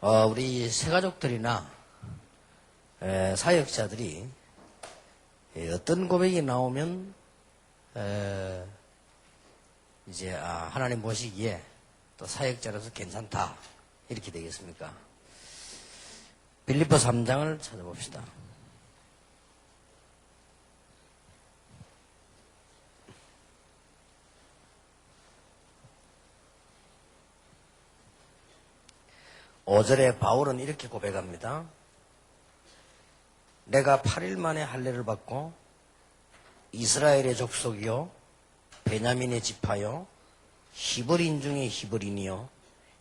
우리 새가족들이나 사역자들이 어떤 고백이 나오면 이제 하나님 보시기에 또 사역자로서 괜찮다 이렇게 되겠습니까? 빌립보 3장을 찾아봅시다. 오절에 바울은 이렇게 고백합니다. 내가 8일 만에 할례를 받고 이스라엘의 족속이요 베냐민의 지파요 히브리인 중에 히브리인이요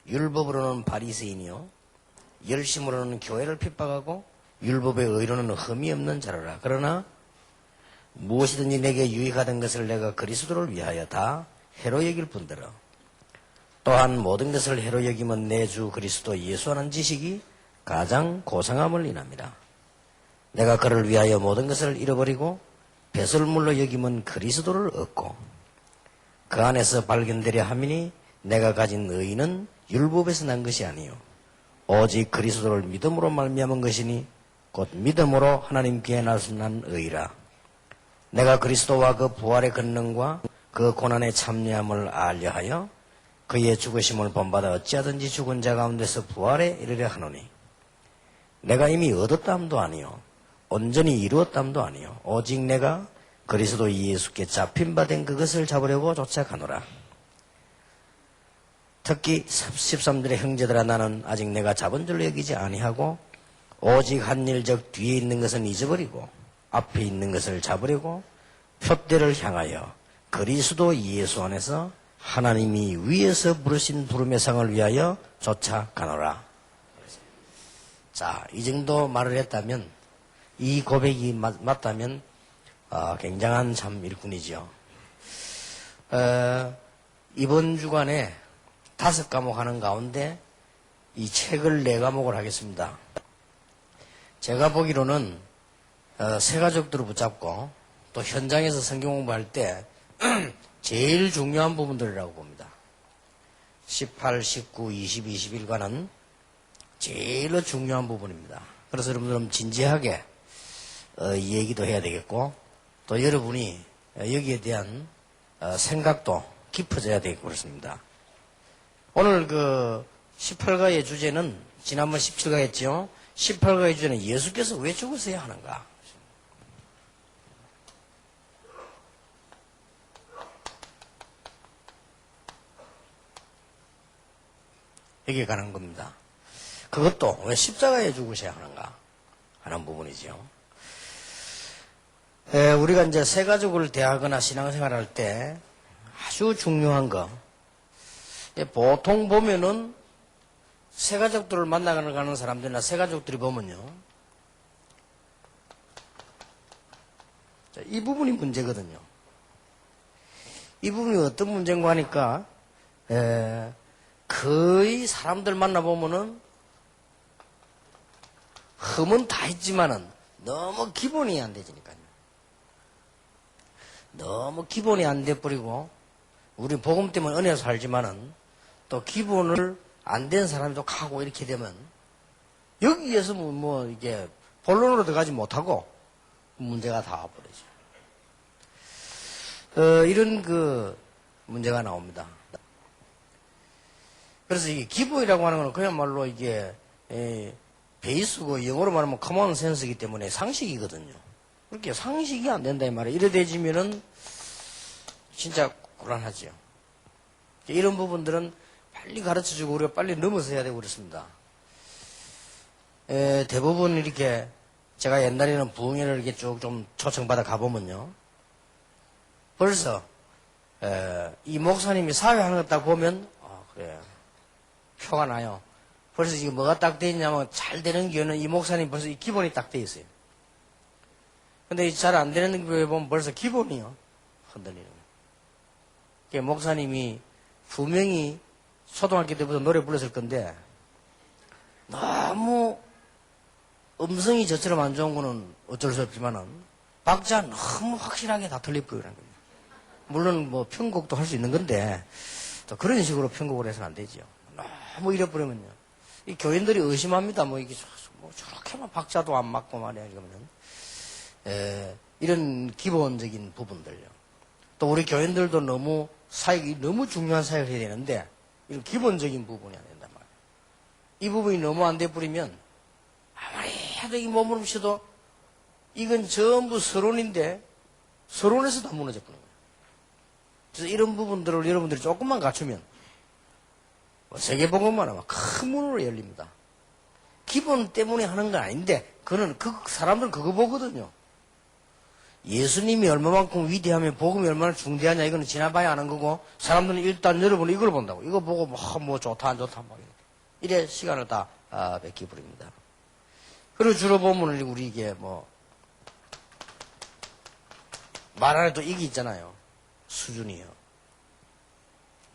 율법으로는 바리새인이요 열심으로는 교회를 핍박하고 율법의 의로는 흠이 없는 자라라. 그러나 무엇이든지 내게 유익하던 것을 내가 그리스도를 위하여 다 해로 여길 뿐더러 또한 모든 것을 해로 여기면 내 주 그리스도 예수하는 지식이 가장 고상함을 인합니다. 내가 그를 위하여 모든 것을 잃어버리고 배설물로 여기면 그리스도를 얻고 그 안에서 발견되려 함이니 내가 가진 의는 율법에서 난 것이 아니요 오직 그리스도를 믿음으로 말미암은 것이니 곧 믿음으로 하나님께 나서 난 의라. 내가 그리스도와 그 부활의 권능과 그 고난의 참여함을 알려하여 그의 죽으심을 본받아 어찌하든지 죽은 자 가운데서 부활에 이르려 하노니 내가 이미 얻었다함도 아니요 온전히 이루었다함도 아니요 오직 내가 그리스도 예수께 잡힌 바 된 그것을 잡으려고 쫓아가노라. 특히 13절의 형제들아 나는 아직 내가 잡은 줄로 여기지 아니하고 오직 한 일적 뒤에 있는 것은 잊어버리고 앞에 있는 것을 잡으려고 표대를 향하여 그리스도 예수 안에서 하나님이 위에서 부르신 부름의 상을 위하여 쫓아가노라. 자, 이 정도 말을 했다면 이 고백이 맞다면 굉장한 참 일꾼이죠. 이번 주간에 5과목 하는 가운데 이 책을 4과목을 하겠습니다. 제가 보기로는 새가족들을 붙잡고 또 현장에서 성경 공부할 때 제일 중요한 부분들이라고 봅니다. 18, 19, 20, 21과는 제일 중요한 부분입니다. 그래서 여러분들은 진지하게 이 얘기도 해야 되겠고 또 여러분이 여기에 대한 생각도 깊어져야 되겠고 그렇습니다. 오늘 그 18가의 주제는 지난번 17가 했죠. 18가의 주제는 예수께서 왜 죽으셔야 하는가? 여기에 관한 겁니다. 그것도 왜 십자가에 죽으셔야 하는가 하는 부분이죠. 우리가 이제 새가족을 대하거나 신앙생활할 때 아주 중요한 거, 보통 보면은 새가족들을 만나러 가는 사람들이나 새가족들이 보면요, 이 부분이 문제거든요. 이 부분이 어떤 문제인가 하니까 거의 사람들 만나보면은 흠은 다 있지만은 너무 기본이 안 되지니까요. 너무 기본이 안 돼버리고 우리 복음 때문에 은혜로 살지만은 또 기본을 안 된 사람이 또 가고 이렇게 되면 여기에서 뭐 이게 본론으로 들어가지 못하고 문제가 다 와버리죠. 이런 그 문제가 나옵니다. 그래서 이게 기본이라고 하는 건 그야말로 이게 베이스고 영어로 말하면 common sense이기 때문에 상식이거든요. 그렇게 상식이 안 된다 이 말이에요. 이래 되지면은 진짜 곤란하죠. 이런 부분들은 빨리 가르쳐주고 우리가 빨리 넘어서야 되고 그렇습니다. 대부분 이렇게 제가 옛날에는 부흥회를 이렇게 쭉 좀 초청받아 가보면요. 벌써 이 목사님이 사회하는 것 딱 보면 그래 표가 나요. 벌써 지금 뭐가 딱 돼 있냐면 잘 되는 교회는 이 목사님 벌써 이 기본이 딱 돼 있어요. 근데 잘 안 되는 교회 보면 벌써 기본이요. 흔들리는 거예요. 그러니까 목사님이 분명히 초등학교 때부터 노래 불렀을 건데 너무 음성이 저처럼 안 좋은 거는 어쩔 수 없지만은 박자 너무 확실하게 다 틀려버리는 거예요. 물론 뭐 편곡도 할 수 있는 건데 또 그런 식으로 편곡을 해서는 안 되죠. 너무 잃어버리면요. 이 교인들이 의심합니다. 뭐 이게 뭐 저렇게만 박자도 안 맞고 말이야. 이러면 이런 기본적인 부분들요. 또 우리 교인들도 너무 사역이 너무 중요한 사역을 해야 되는데 이런 기본적인 부분이 안 된단 말이에요. 이 부분이 너무 안 돼버리면 아무리 해도 이 몸부림쳐도 이건 전부 서론인데 서론에서 다 무너져 버리는 거예요. 그래서 이런 부분들을 여러분들이 조금만 갖추면 세계복음만 하면 큰 문으로 열립니다. 기본 때문에 하는 건 아닌데 그는 사람들은 그거 보거든요. 예수님이 얼마만큼 위대하면 복음이 얼마나 중대하냐 이거는 지나봐야 아는 거고 사람들은 일단 여러분은 이걸 본다고 이거 보고 뭐 좋다 안 좋다 막 이래 시간을 다 뺏기버립니다. 그리고 주로 보면 우리 이게 뭐 말 안에도 이게 있잖아요. 수준이요.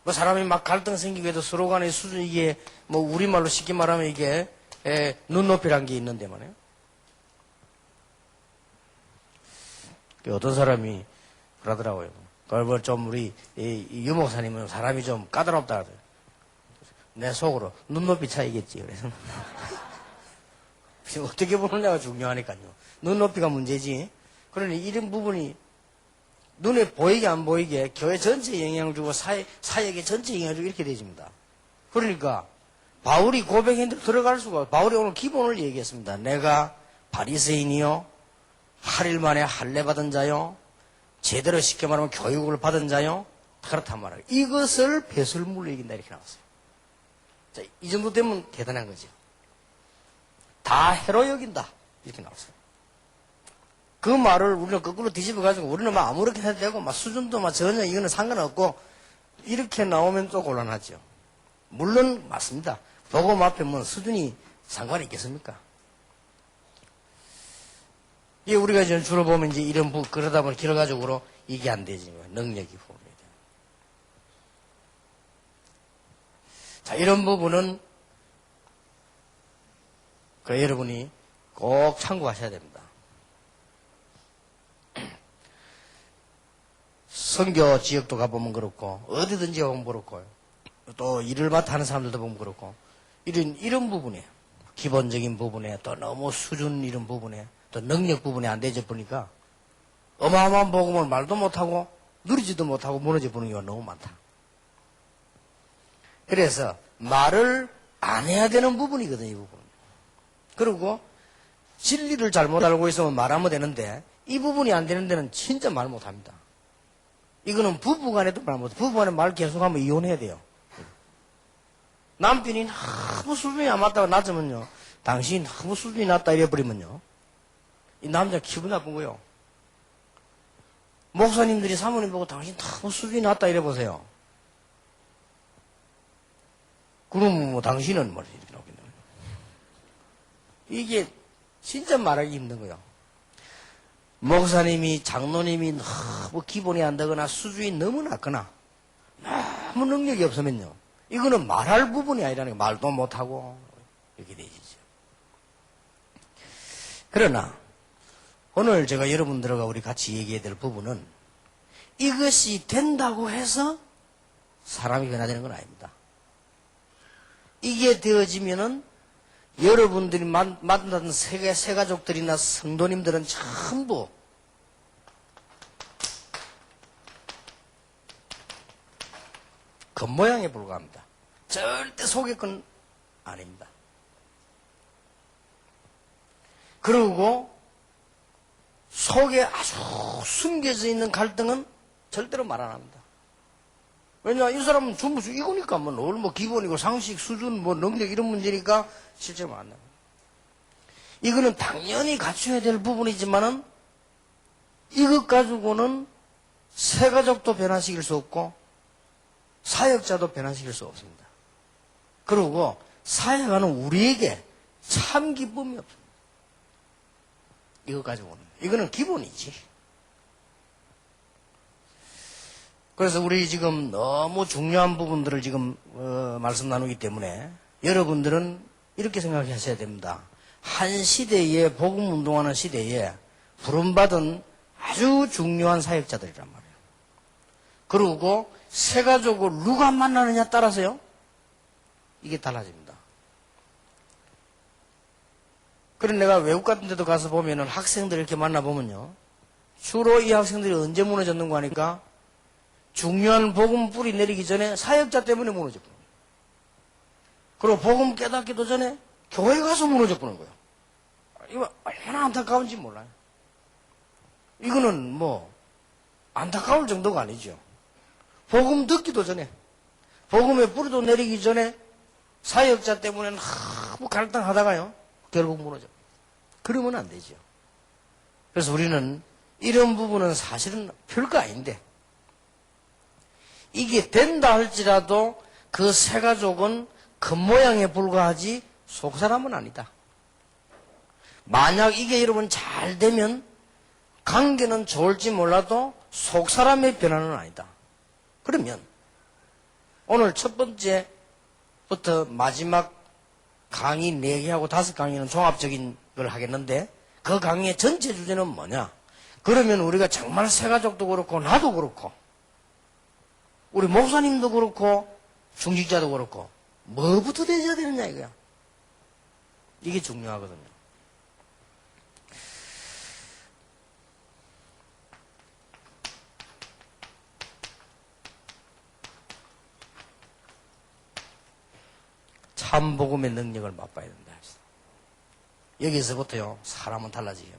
뭐 사람이 막 갈등 생기고 해도 서로 간의 수준 이게 뭐 우리말로 쉽게 말하면 이게 눈높이란 게 있는데 말이에요. 어떤 사람이 그러더라고요. 그걸 좀 우리 유 목사님은 사람이 좀 까다롭다 그래요. 내 속으로 눈높이 차이겠지. 그래서 어떻게 보느냐가 중요하니까요. 눈높이가 문제지. 그러니 이런 부분이 눈에 보이게 안 보이게 교회 전체에 영향을 주고 사역에 전체에 영향을 주고 이렇게 되집니다. 그러니까 바울이 고백했는데 들어갈 수가 바울이 오늘 기본을 얘기했습니다. 내가 바리새인이요 8일 만에 할례 받은 자요 제대로 쉽게 말하면 교육을 받은 자요 그렇단 말이에요. 이것을 배설물로 이긴다 이렇게 나왔어요. 자, 이 정도 되면 대단한 거죠. 다 해로 여긴다 이렇게 나왔어요. 그 말을 우리는 거꾸로 뒤집어가지고 우리는 막 아무렇게 해도 되고 막 수준도 막 전혀 이거는 상관없고 이렇게 나오면 또 곤란하죠. 물론 맞습니다. 복음 앞에 뭐 수준이 상관이 있겠습니까? 이게 우리가 이제 주로 보면 이제 이런 그러다 보면 길어가지고 이게 안 되지. 능력이 부분이 돼요. 자, 이런 부분은 여러분이 꼭 참고하셔야 됩니다. 선교 지역도 가보면 그렇고, 어디든지 가보면 그렇고, 또 일을 맡아 하는 사람들도 보면 그렇고, 이런 부분에, 기본적인 부분에, 또 너무 수준 이런 부분에, 또 능력 부분에 안 되져 보니까, 어마어마한 복음을 말도 못하고, 누리지도 못하고 무너져 보는 경우가 너무 많다. 그래서, 말을 안 해야 되는 부분이거든요, 이 부분은. 그리고, 진리를 잘못 알고 있으면 말하면 되는데, 이 부분이 안 되는 데는 진짜 말 못합니다. 이거는 부부간에도 말 못해. 부부간에 말 계속하면 이혼해야 돼요. 남편이 너무 수준이 안 맞다고 낮으면요. 당신 너무 수준이 낮다 이래버리면요. 이 남자 기분 나쁜 거요. 목사님들이 사모님 보고 당신 너무 수준이 낮다 이래보세요. 그러면 뭐 당신은 뭐 이렇게 나오겠네요. 이게 진짜 말하기 힘든 거요. 목사님이 장로님이 너무 기본이 안 되거나 수준이 너무 낮거나 너무 능력이 없으면요. 이거는 말할 부분이 아니라는 거. 말도 못하고 이렇게 되시죠. 그러나 오늘 제가 여러분들과 우리 같이 얘기해야 될 부분은 이것이 된다고 해서 사람이 변화되는 건 아닙니다. 이게 되어지면은 여러분들이 만난 새가족들이나 성도님들은 전부 겉모양에 불과합니다. 절대 속의 건 아닙니다. 그리고 속에 아주 숨겨져 있는 갈등은 절대로 말 안 합니다. 왜냐, 이 사람은 전부 이거니까, 뭐 기본이고, 상식, 수준, 뭐, 능력, 이런 문제니까, 실제로 안 나요. 이거는 당연히 갖춰야 될 부분이지만은, 이것 가지고는 새가족도 변화시킬 수 없고, 사역자도 변화시킬 수 없습니다. 그리고, 사역하는 우리에게 참 기쁨이 없습니다. 이것 가지고는. 이거는 기본이지. 그래서 우리 지금 너무 중요한 부분들을 지금 말씀 나누기 때문에 여러분들은 이렇게 생각하셔야 됩니다. 한 시대에 복음 운동하는 시대에 부름받은 아주 중요한 사역자들이란 말이에요. 그리고 새가족을 누가 만나느냐 따라서요. 이게 달라집니다. 그래 내가 외국 같은 데도 가서 보면은 학생들 이렇게 만나보면요. 주로 이 학생들이 언제 무너졌는가 하니까 중요한 복음 뿌리 내리기 전에 사역자 때문에 무너졌구나. 그리고 복음 깨닫기도 전에 교회 가서 무너졌구나 거예요. 이거 얼마나 안타까운지 몰라요. 이거는 뭐 안타까울 정도가 아니죠. 복음 듣기도 전에 복음의 뿌리도 내리기 전에 사역자 때문에 너무 갈등하다가요 결국 무너져. 그러면 안 되죠. 그래서 우리는 이런 부분은 사실은 별거 아닌데 이게 된다 할지라도 그 새 가족은 겉모양에 불과하지 속사람은 아니다. 만약 이게 여러분 잘 되면 관계는 좋을지 몰라도 속사람의 변화는 아니다. 그러면 오늘 첫 번째부터 마지막 강의 4개하고 5강의는 종합적인 걸 하겠는데 그 강의의 전체 주제는 뭐냐? 그러면 우리가 정말 새가족도 그렇고 나도 그렇고 우리 목사님도 그렇고 중직자도 그렇고 뭐부터 되셔야 되느냐 이거야. 이게 중요하거든요. 참복음의 능력을 맛봐야 된다. 여기서부터요 사람은 달라지게.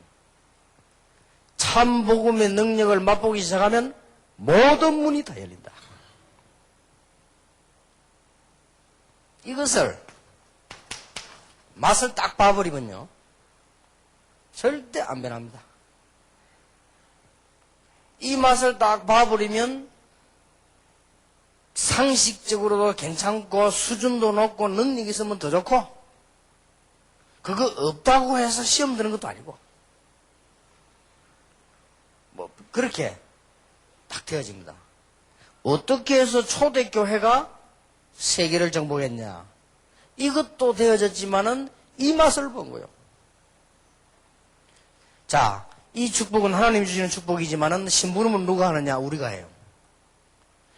참복음의 능력을 맛보기 시작하면 모든 문이 다 열린다. 이것을 맛을 딱 봐버리면요 절대 안 변합니다. 이 맛을 딱 봐버리면 상식적으로도 괜찮고 수준도 높고 능력이 있으면 더 좋고 그거 없다고 해서 시험 드는 것도 아니고 뭐 그렇게 딱 되어집니다. 어떻게 해서 초대교회가 세계를 정복했냐 이것도 되어졌지만은 이 맛을 본 거예요. 자, 이 축복은 하나님이 주시는 축복이지만은 심부름은 누가 하느냐? 우리가 해요.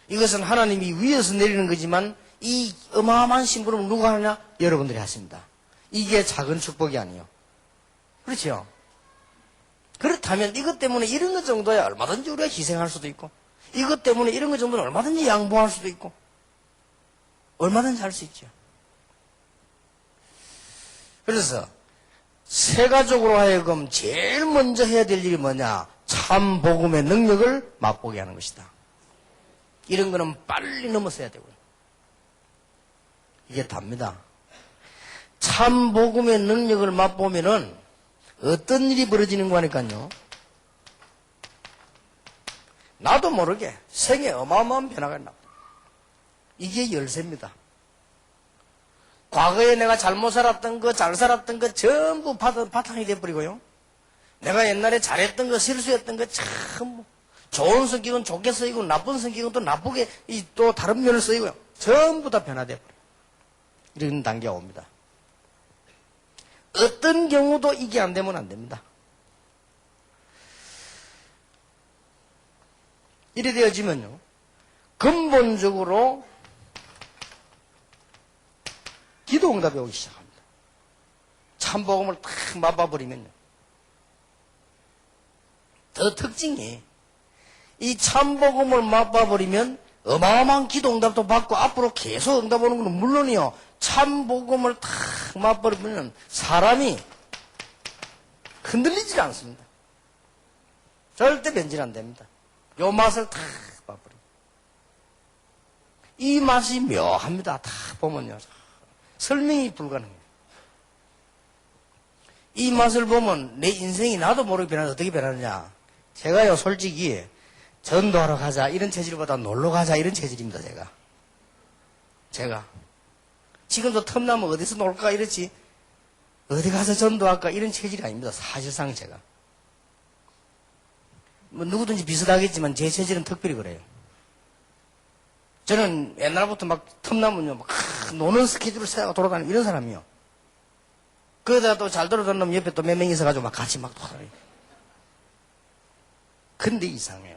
이것은 하나님이 위에서 내리는 거지만 이 어마어마한 심부름을 누가 하느냐? 여러분들이 하십니다. 이게 작은 축복이 아니에요. 그렇죠? 그렇다면 이것 때문에 이런 것 정도야 얼마든지 우리가 희생할 수도 있고 이것 때문에 이런 것 정도는 얼마든지 양보할 수도 있고 얼마든지 할 수 있죠. 그래서 새 가족으로 하여금 제일 먼저 해야 될 일이 뭐냐? 참 복음의 능력을 맛보게 하는 것이다. 이런 거는 빨리 넘어서야 되고요. 이게 답니다. 참 복음의 능력을 맛보면은 어떤 일이 벌어지는 거니까요. 나도 모르게 생에 어마어마한 변화가 납니다. 이게 열쇠입니다. 과거에 내가 잘못 살았던 거, 잘 살았던 거 전부 바탕이 돼버리고요. 내가 옛날에 잘했던 거, 실수했던 거 참 좋은 성격은 좋게 쓰이고 나쁜 성격은 또 나쁘게 또 다른 면을 쓰이고요. 전부 다 변화돼버려요. 이런 단계가 옵니다. 어떤 경우도 이게 안 되면 안 됩니다. 이래 되어지면요. 근본적으로 기도 응답이 오기 시작합니다. 참복음을 탁 맛봐버리면요. 더 특징이 이 참복음을 맛봐버리면 어마어마한 기도 응답도 받고 앞으로 계속 응답 오는 건 물론이요. 참복음을 탁 맛버리면 사람이 흔들리질 않습니다. 절대 변질 안 됩니다. 요 맛을 탁 맛버리면. 이 맛이 묘합니다. 탁 보면요. 설명이 불가능해요. 이 맛을 보면 내 인생이 나도 모르게 변하는데 어떻게 변하느냐. 제가요 솔직히 전도하러 가자 이런 체질보다 놀러 가자 이런 체질입니다. 제가 지금도 틈나면 어디서 놀까 이렇지 어디 가서 전도할까 이런 체질이 아닙니다. 사실상 제가 뭐 누구든지 비슷하겠지만 제 체질은 특별히 그래요. 저는 옛날부터 막 틈나면요 막 노는 스케줄을 세우고 돌아다니는 이런 사람이요. 그러다가 또 잘 돌아다니는 놈 옆에 또 몇 명 있어가지고 막 같이 막 돌아다니고. 근데 이상해요.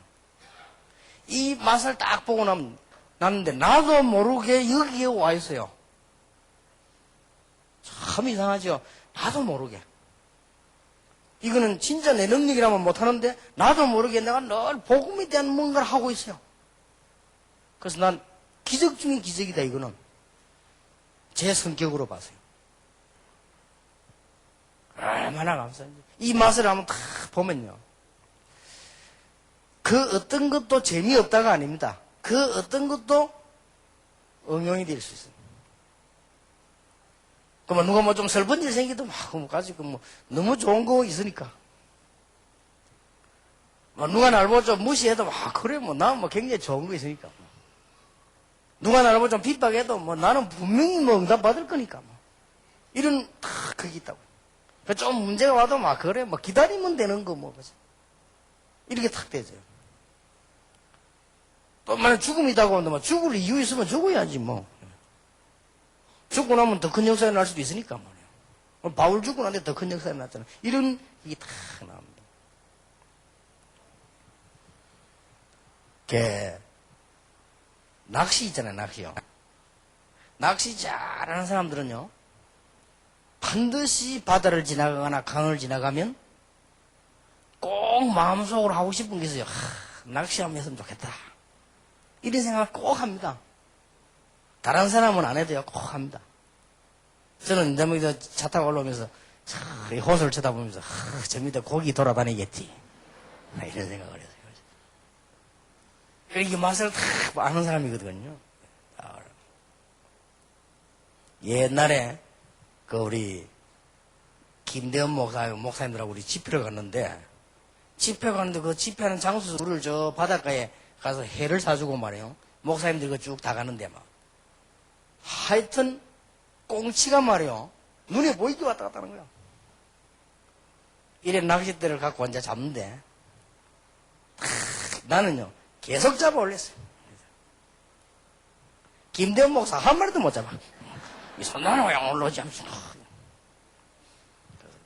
이 맛을 딱 보고 났는데 나도 모르게 여기에 와 있어요. 참 이상하죠. 나도 모르게. 이거는 진짜 내 능력이라면 못하는데 나도 모르게 내가 늘 복음에 대한 뭔가를 하고 있어요. 그래서 난 기적 중인 기적이다 이거는. 제 성격으로 봐서요. 얼마나 감사한지. 이 맛을 한번 딱 보면요. 그 어떤 것도 재미없다가 아닙니다. 그 어떤 것도 응용이 될 수 있습니다. 그러면 누가 뭐 좀 슬픈 일 생기도 막 가지고 뭐 너무 좋은 거 있으니까. 뭐 누가 나를 보고 좀 무시해도 막 그래 뭐 나는 뭐 굉장히 좋은 거 있으니까. 누가 나를 보고 좀 핍박해도 뭐 나는 분명히 뭐 응답 받을 거니까 뭐. 이런 다 그게 있다고. 좀 문제가 와도 막 그래 뭐 기다리면 되는 거 뭐. 이렇게 탁 되죠. 또 만약 죽음이 있다고 하는데 뭐 죽을 이유 있으면 죽어야지 뭐. 죽고 나면 더 큰 역사가 날 수도 있으니까 말이야. 바울 죽고 나는데 더 큰 역사가 났잖아. 이런 이게 다 나옵니다. 낚시 있잖아요, 낚시요. 낚시 잘하는 사람들은요, 반드시 바다를 지나가거나 강을 지나가면 꼭 마음속으로 하고 싶은 게 있어요. 낚시하면 했으면 좋겠다. 이런 생각을 꼭 합니다. 다른 사람은 안 해도요, 꼭 합니다. 저는 이제 차 타고 올라오면서 이 호수를 쳐다보면서 저 밑에 고기 돌아다니겠지. 이런 생각을 했어요. 이렇게 맛을 다 아는 사람이거든요. 옛날에 우리 김대현 목사님들하고 우리 집회를 갔는데 그 집회하는 장소를 저 바닷가에 가서 회를 사주고 말이에요. 목사님들 쭉 다 가는데 막. 하여튼 꽁치가 말이요. 눈에 보이게 왔다 갔다 하는 거야. 이래 낚싯대를 갖고 앉아 잡는데 나는요 계속 잡아 올렸어요. 김대현 목사 한 마리도 못 잡아. 이 손나는 왜 올라오지 않소?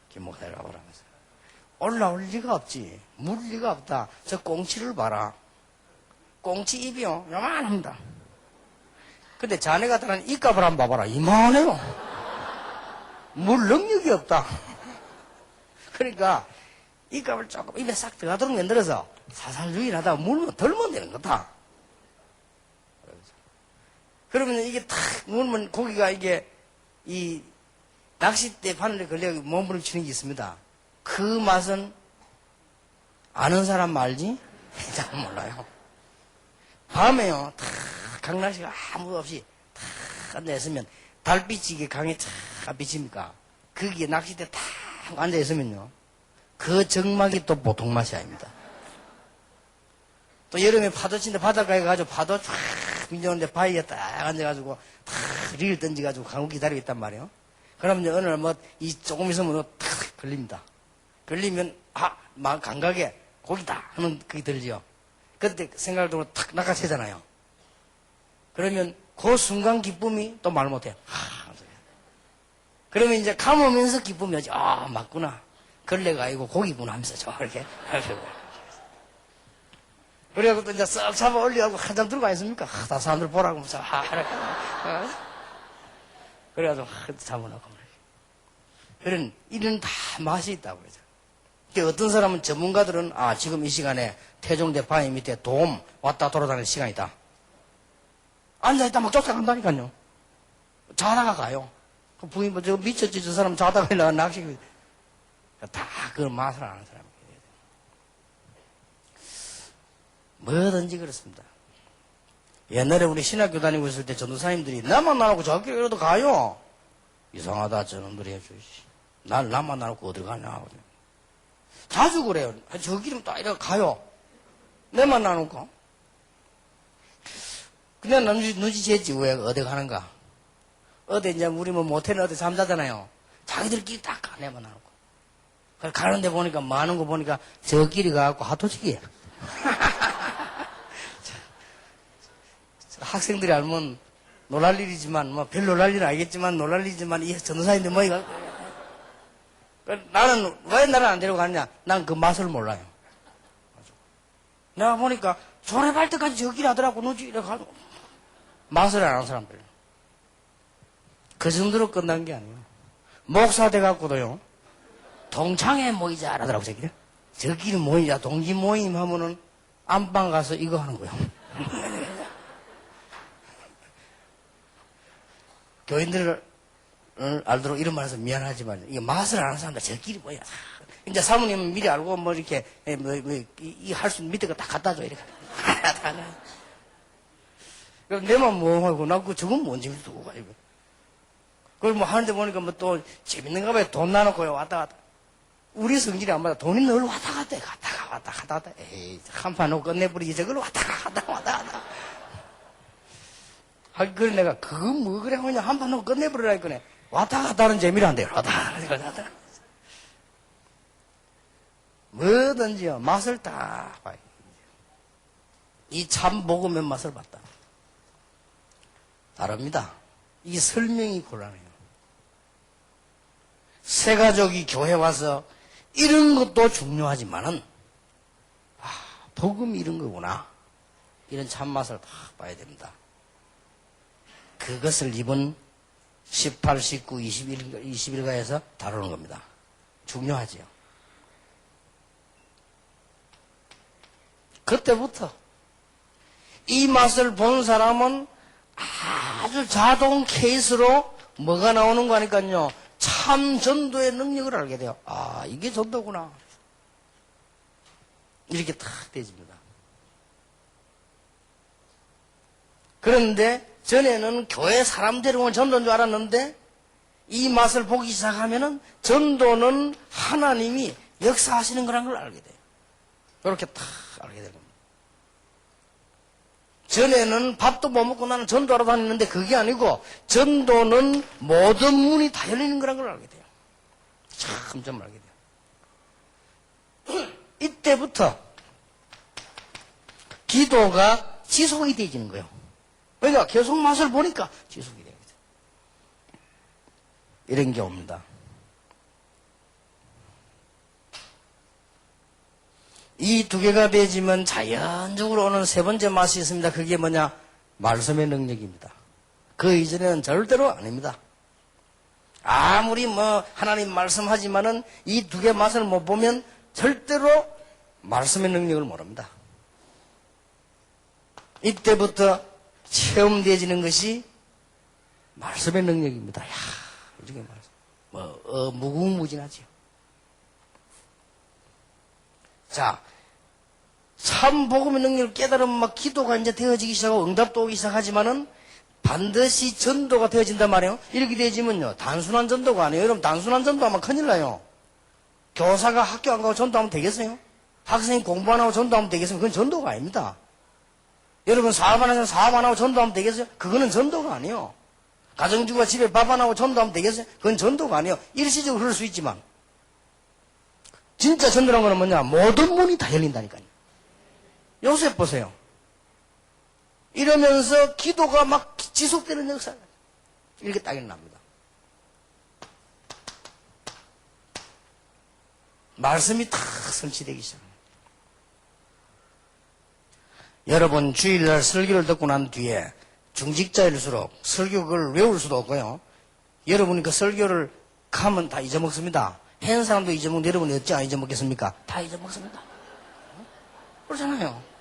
김 목사가 보라면서 올라올 리가 없지. 물 리가 없다. 저 꽁치를 봐라. 꽁치 입이요 요만합니다. 근데 자네 같은 이 값을 한번 봐봐라. 이만해요. 물 능력이 없다. 그러니까 이 값을 조금 입에 싹 들어가도록 만들어서 살살 유인하다가 물면 덜면 되는 거다. 그러면 이게 탁 물면 고기가 이게 이 낚싯대 바늘에 걸려 몸부림치는 게 있습니다. 그 맛은 아는 사람 말지 잘 몰라요. 밤에요 탁 강낚시가 아무도 없이 탁 앉아있으면 달빛이 이게 강에 탁 비칩니까? 거기에 낚싯대 탁 앉아있으면요 그 정막이 또 보통 맛이 아닙니다. 또 여름에 파도 치는데 바닷가에 가가지고 파도 쫙 밀려오는데 바위에 딱 앉아가지고 탁 리를 던져가지고 강을 기다리고 있단 말이에요. 그러면 어느 날 뭐 이 조금 있으면 탁 걸립니다. 걸리면 막 감각에 고기다 하는 그게 들지요. 그때 생각으로 탁 낚아채잖아요. 그러면 그 순간 기쁨이 또 말 못해요. 그러면 이제 감으면서 기쁨이 오지. 맞구나. 걸레가 아니고 고기구나 하면서 저렇게 그래갖고 또 이제 썩 잡아 올려갖고 한 잔 들고 있습니까? 다 사람들 보라고 하면서 그래가지고 잡아놓고 이런 다 맛이 있다고 그러죠. 어떤 사람은 전문가들은 지금 이 시간에 태종대 바위 밑에 돔 왔다 돌아다니는 시간이다. 앉아있다 막 쫓아간다니까요. 자다가 가요. 그 부인 저 미쳤지 저 사람 자다가 나가 낚시 다 그 맛을 아는 사람이에요. 뭐든지 그렇습니다. 옛날에 우리 신학교 다니고 있을 때 전도사님들이 나만 안 하고 저기로도 가요. 이상하다 저놈들이 해주지. 나만 안 하고 어디 가냐. 자주 그래요. 저 길은 딱 이렇게 가요. 내만 안 하고. 그냥 눈치챘지 왜 어디 가는가. 어디 이제 우리 뭐 모텔은 어디 잠자잖아요. 자기들끼리 딱 가. 내만 안 하고. 가는데 보니까 많은 거 보니까 저 길이 가갖고 하토치기예요. 학생들이 알면 놀랄 일이지만 뭐 별 놀랄 일은 알겠지만 놀랄 일이지만 이 전도사님들 뭐이가 나는 왜 나를 안 데리고 가느냐. 난 그 맛을 몰라요. 내가 보니까 조랩할 때까지 저 길 하더라고. 너지 이래 가지고 맛을 안 하는 사람들. 그 정도로 끝난 게 아니에요. 목사 돼갖고도요 동창회 모이자 하더라고, 저기를. 저끼리 모이자, 동기 모임 하면은 안방 가서 이거 하는 거예요. 교인들을 알도록 이런 말해서 미안하지만, 이게 맛을 아는 사람들 저끼리 모여. 이제 사모님은 미리 알고 뭐 이렇게, 할 수 있는 밑에 거 다 갖다 줘, 이렇게. 그럼 내만 뭐 하고, 저건 뭔 재미도 두고 가지고. 그걸 뭐 하는데 보니까 뭐 또 재밌는가 봐요. 돈 나눠고요, 왔다 갔다. 우리 성질이 안 맞아. 돈이 늘 왔다 갔다 해. 갔다 갔다. 에이, 한 판 하고 끝내버리지. 저걸 왔다 갔다. 그래 내가, 그거 뭐 그래 하냐. 한 판 하고 끝내버리라 했거네. 왔다 갔다 하는 재미를 안 돼요. 왔다 갔다. 뭐든지요. 맛을 딱 봐요. 이 참 먹으면 맛을 봤다. 다릅니다. 이 설명이 곤란해요. 새 가족이 교회 와서 이런 것도 중요하지만은, 복음이 이런 거구나. 이런 참맛을 딱 봐야 됩니다. 그것을 이번 18, 19, 21가에서 다루는 겁니다. 중요하지요. 그때부터 이 맛을 본 사람은 아주 자동 케이스로 뭐가 나오는 거니까요. 참 전도의 능력을 알게 돼요. 이게 전도구나. 이렇게 탁 되집니다. 그런데 전에는 교회 사람 데려오면 전도인 줄 알았는데 이 맛을 보기 시작하면은 전도는 하나님이 역사하시는 거라는 걸 알게 돼요. 이렇게 탁 알게 되는 겁니다. 전에는 밥도 못 먹고 나는 전도하러 다니는데 그게 아니고 전도는 모든 문이 다 열리는 거라는 걸 알게 돼요. 참 알게 돼요. 이때부터 기도가 지속이 되어지는 거예요. 그러니까 계속 맛을 보니까 지속이 되는 거죠. 이런 게 옵니다. 이 두 개가 되지만 자연적으로 오는 세 번째 맛이 있습니다. 그게 뭐냐? 말씀의 능력입니다. 그 이전에는 절대로 아닙니다. 아무리 뭐 하나님 말씀하지만은 이 두 개 맛을 못 보면 절대로 말씀의 능력을 모릅니다. 이때부터 체험되어지는 것이 말씀의 능력입니다. 야, 이렇게 말씀. 무궁무진하지요. 자, 참 복음의 능력을 깨달으면 막 기도가 이제 되어지기 시작하고 응답도 오기 시작하지만은 반드시 전도가 되어진단 말이에요. 이렇게 되어지면요. 단순한 전도가 아니에요. 여러분, 단순한 전도하면 큰일 나요. 교사가 학교 안 가고 전도하면 되겠어요? 학생이 공부 안 하고 전도하면 되겠어요? 그건 전도가 아닙니다. 여러분, 사업 안 하면 사업 안 하고 전도하면 되겠어요? 그거는 전도가 아니에요. 가정주부가 집에 밥 안 하고 전도하면 되겠어요? 그건 전도가 아니에요. 일시적으로 그럴 수 있지만. 진짜 전도란 거는 뭐냐? 모든 문이 다 열린다니까요. 요셉 보세요. 이러면서 기도가 막 지속되는 역사가 이렇게 딱 일어납니다. 말씀이 탁 설치되기 시작합니다. 여러분, 주일날 설교를 듣고 난 뒤에 중직자일수록 설교를 외울 수도 없고요. 여러분이 그 설교를 가면 다 잊어먹습니다. 한 사람도 잊어먹는데 여러분이 어찌 안 잊어먹겠습니까? 다 잊어먹습니다. 그렇잖아요.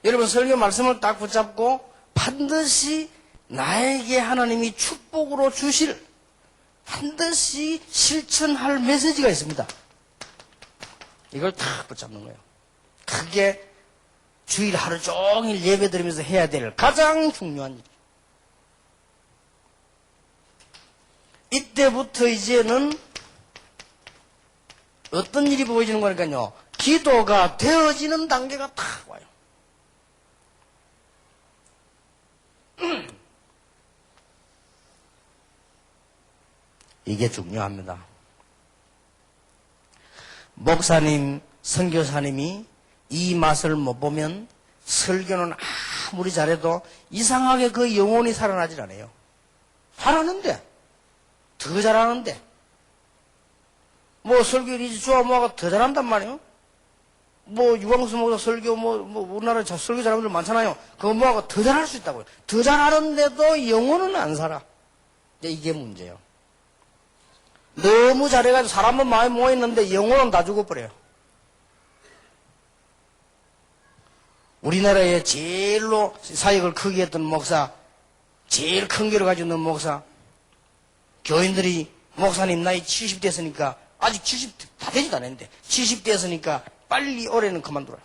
여러분, 설교 말씀을 딱 붙잡고 반드시 나에게 하나님이 축복으로 주실, 반드시 실천할 메시지가 있습니다. 이걸 딱 붙잡는 거예요. 그게 주일 하루 종일 예배 드리면서 해야 될 가장 중요한 일. 이때부터 이제는 어떤 일이 보여지는 거니까요. 기도가 되어지는 단계가 탁 와요. 이게 중요합니다. 목사님, 선교사님이 이 맛을 못 보면 설교는 아무리 잘해도 이상하게 그 영혼이 살아나질 않아요. 잘하는데, 더 잘하는데, 뭐 설교를 좋아하고 더 잘한단 말이에요. 뭐 유광수 목사 설교 우리나라에 설교 잘하는 분들 많잖아요. 그거 뭐하고 더 잘할 수 있다고요. 더 잘하는데도 영혼은 안 살아. 이게 문제예요. 너무 잘해가지고 사람은 많이 모였는데 영혼은 다 죽어버려요. 우리나라에 제일로 사역을 크게 했던 목사, 제일 큰 교를 가지고 있는 목사, 교인들이 목사님 나이 70 됐으니까, 아직 70 다 되지도 않았는데 70 됐으니까 빨리 올해는 그만두라.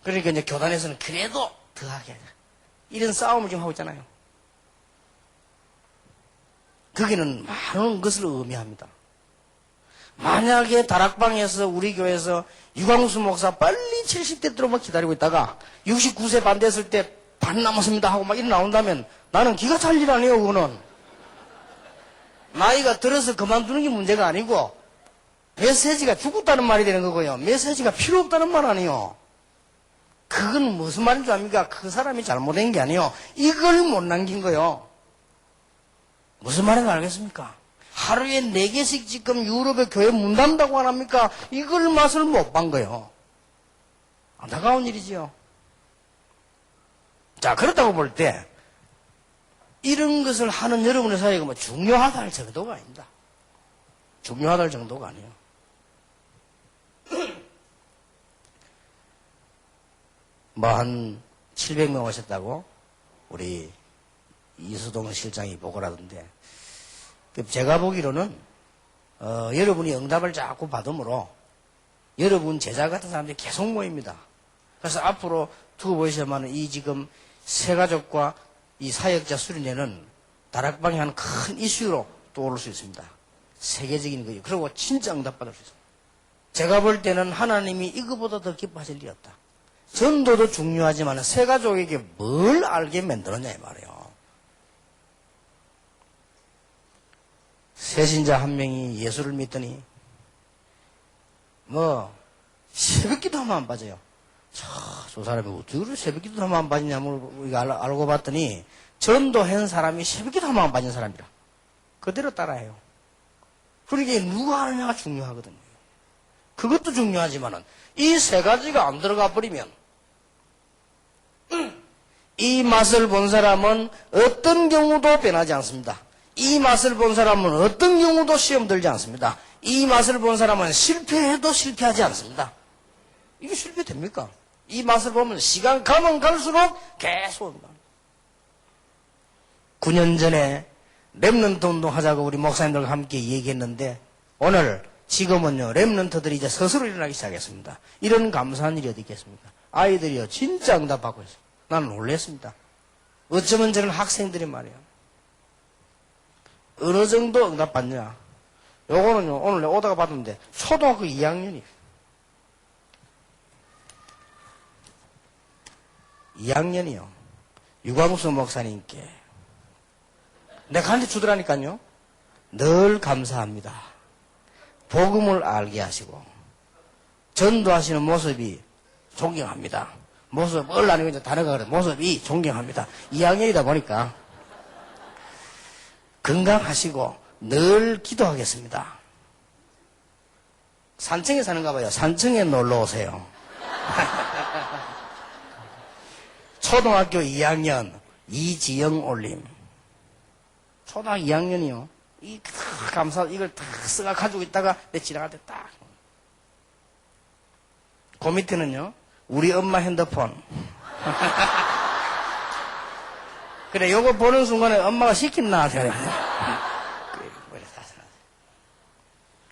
그러니까 이제 교단에서는 그래도 더 하게 하자, 이런 싸움을 지금 하고 있잖아요. 거기는 많은 것을 의미합니다. 만약에 다락방에서 우리 교회에서 유광수 목사 빨리 70대 들어만 기다리고 있다가 69세 반 됐을 때 반 남았습니다 하고 막 이래 나온다면 나는 기가 찰 일 아니에요. 그거는 나이가 들어서 그만두는 게 문제가 아니고 메시지가 죽었다는 말이 되는 거고요. 메시지가 필요 없다는 말 아니에요. 그건 무슨 말인 줄 압니까? 그 사람이 잘못된 게 아니에요. 이걸 못 남긴 거요. 무슨 말인지 알겠습니까? 하루에 4개씩 지금 유럽의 교회 문 닫는다고 안 합니까? 이걸 맛을 못 본 거예요. 안타까운 일이지요. 자, 그렇다고 볼 때 이런 것을 하는 여러분의 사회가 뭐 중요하다 할 정도가 아닙니다. 중요하다 할 정도가 아니에요. 뭐 한 700명 오셨다고 우리 이수동 실장이 보고를 하던데, 제가 보기로는 여러분이 응답을 자꾸 받음으로 여러분 제자 같은 사람들이 계속 모입니다. 그래서 앞으로 두고 보시면 이 지금 새가족과 이 사역자 수련회는 다락방이 한 큰 이슈로 떠오를 수 있습니다. 세계적인 거죠. 그리고 진짜 응답받을 수 있습니다. 제가 볼 때는 하나님이 이거보다 더 기뻐하실 일이 없다. 전도도 중요하지만 새가족에게 뭘 알게 만들었냐 이 말이에요. 새신자 한 명이 예수를 믿더니 뭐 새벽기도 하면 안 빠져요. 저 사람이 어떻게 그래 새벽기도 하면 안 빠지냐 알고 봤더니 전도한 사람이 새벽기도 하면 안 빠진 사람이라 그대로 따라해요. 그러니까 누가 하느냐가 중요하거든요. 그것도 중요하지만은 이 세 가지가 안 들어가 버리면 이 맛을 본 사람은 어떤 경우도 변하지 않습니다. 이 맛을 본 사람은 어떤 경우도 시험 들지 않습니다. 이 맛을 본 사람은 실패해도 실패하지 않습니다. 이게 실패됩니까? 이 맛을 보면 시간 가면 갈수록 계속 온다. 9년 전에 렘넌트 운동하자고 우리 목사님들과 함께 얘기했는데 오늘 지금은요 렘넌트들이 이제 스스로 일어나기 시작했습니다. 이런 감사한 일이 어디 있겠습니까? 아이들이요 진짜 응답받고 있어요. 나는 놀랐습니다. 어쩌면 저는 학생들이 말이에요. 어느 정도 응답받냐? 요거는요 오늘 내가 오다가 봤는데 초등학교 2학년이에요. 2학년이요. 유광수 목사님께 내가 한테 주더라니까요. 늘 감사합니다. 복음을 알게 하시고 전도하시는 모습이 존경합니다. 모습을 아니고 이제 단어가 그래. 모습이 존경합니다. 2학년이다 보니까 건강하시고 늘 기도하겠습니다. 산청에 사는가 봐요. 산청에 놀러 오세요. 초등학교 2학년 이지영 올림. 초등학교 2학년이요. 이걸 다 써가 가지고 있다가 내 지나갈 때 딱. 그 밑에는요. 우리 엄마 핸드폰. 그래, 요거 보는 순간에 엄마가 시킨나.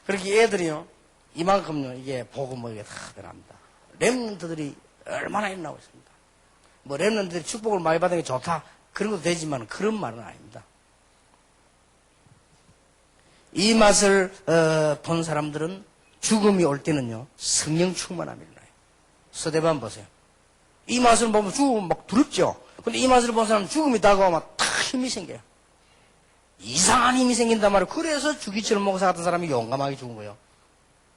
그렇게 애들이요. 이만큼요. 이게 복음을 이게 다 변합니다. 렘넌트들이 얼마나 일어나고 있습니다. 뭐 렘넌트들이 축복을 많이 받은 게 좋다. 그런 것도 되지만 그런 말은 아닙니다. 이 맛을 본 사람들은 죽음이 올 때는요. 성령 충만함이 일어나요. 서대반 보세요. 이 맛을 보면 죽으면 막 두렵죠. 근데 이 맛을 본 사람은 죽음이 다가오면 탁 힘이 생겨요. 이상한 힘이 생긴단 말이에요. 그래서 주기철 목사 같은 사람이 용감하게 죽은 거예요.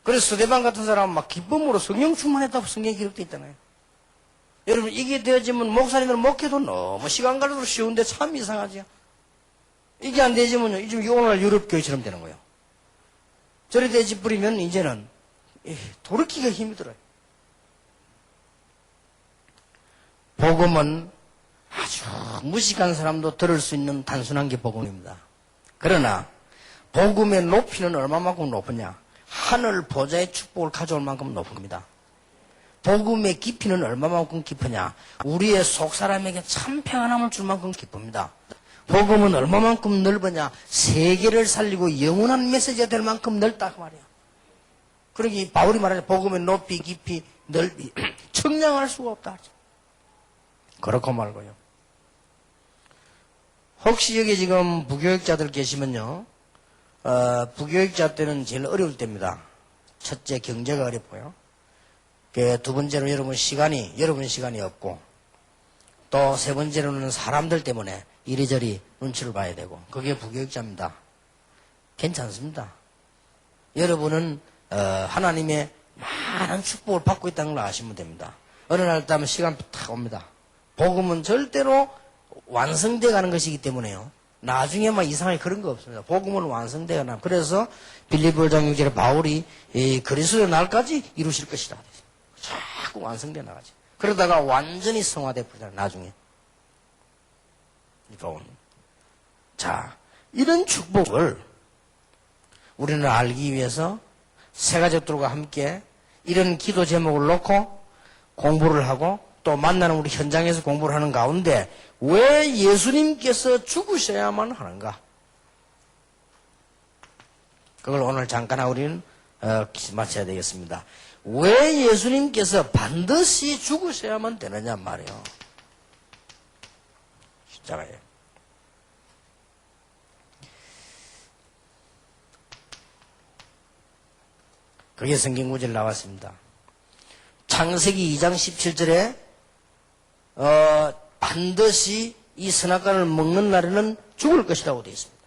그래서 서대반 같은 사람은 막 기쁨으로 성령 충만했다고 성경에 기록되어 있잖아요. 여러분 이게 되어지면 목사님들 목회도 너무 시간 갈수록 쉬운데 참 이상하죠. 이게 안 되지면요. 이제 오늘날 유럽 교회처럼 되는 거예요. 저리 돼지 뿌리면 이제는 돌이키기가 힘이 들어요. 복음은 아주 무식한 사람도 들을 수 있는 단순한 게 복음입니다. 그러나 복음의 높이는 얼마만큼 높으냐? 하늘 보좌의 축복을 가져올 만큼 높습니다. 복음의 깊이는 얼마만큼 깊으냐? 우리의 속사람에게 참 평안함을 줄 만큼 깊습니다. 복음은 얼마만큼 넓으냐? 세계를 살리고 영원한 메시지가 될 만큼 넓다 그 말이야. 그러니 바울이 말하자 복음의 높이, 깊이, 넓이 청량할 수가 없다. 그렇고 말고요. 혹시 여기 지금 부교육자들 계시면요. 부교육자 때는 제일 어려울 때입니다. 첫째 경제가 어렵고요. 두 번째로 여러분 시간이 없고 또 세 번째로는 사람들 때문에 이리저리 눈치를 봐야 되고 그게 부교육자입니다. 괜찮습니다. 여러분은 하나님의 많은 축복을 받고 있다는 걸 아시면 됩니다. 어느 날 따면 시간 탁 옵니다. 복음은 절대로 완성되어 가는 것이기 때문에요. 나중에 막 이상하게 그런 거 없습니다. 복음은 완성되어 가는. 그래서 빌립보 1장 6절에 바울이 그리스도의 날까지 이루실 것이다. 자꾸 완성되어 나가지. 그러다가 완전히 성화돼 버리잖아요. 나중에. 자, 이런 축복을 우리는 알기 위해서 세 가족들과 함께 이런 기도 제목을 놓고 공부를 하고 또 만나는 우리 현장에서 공부를 하는 가운데 왜 예수님께서 죽으셔야만 하는가? 그걸 오늘 잠깐 우리는 마쳐야 되겠습니다. 왜 예수님께서 반드시 죽으셔야만 되느냐 말이에요. 십자가에. 그게 성경 구절 나왔습니다. 창세기 2장 17절에 반드시 이 선악과를 먹는 날에는 죽을 것이라고 되어 있습니다.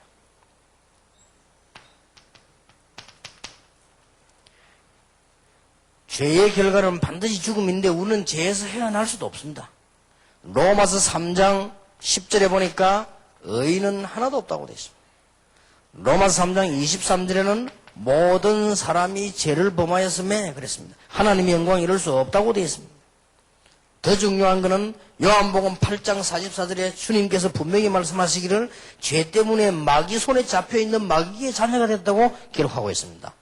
죄의 결과는 반드시 죽음인데 우리는 죄에서 헤어날 수도 없습니다. 로마서 3장 10절에 보니까 의인은 하나도 없다고 되어 있습니다. 로마서 3장 23절에는 모든 사람이 죄를 범하였음에 그랬습니다. 하나님의 영광이 이룰 수 없다고 되어 있습니다. 더 중요한 것은 요한복음 8장 44절에 주님께서 분명히 말씀하시기를 죄 때문에 마귀 손에 잡혀있는 마귀의 자녀가 됐다고 기록하고 있습니다.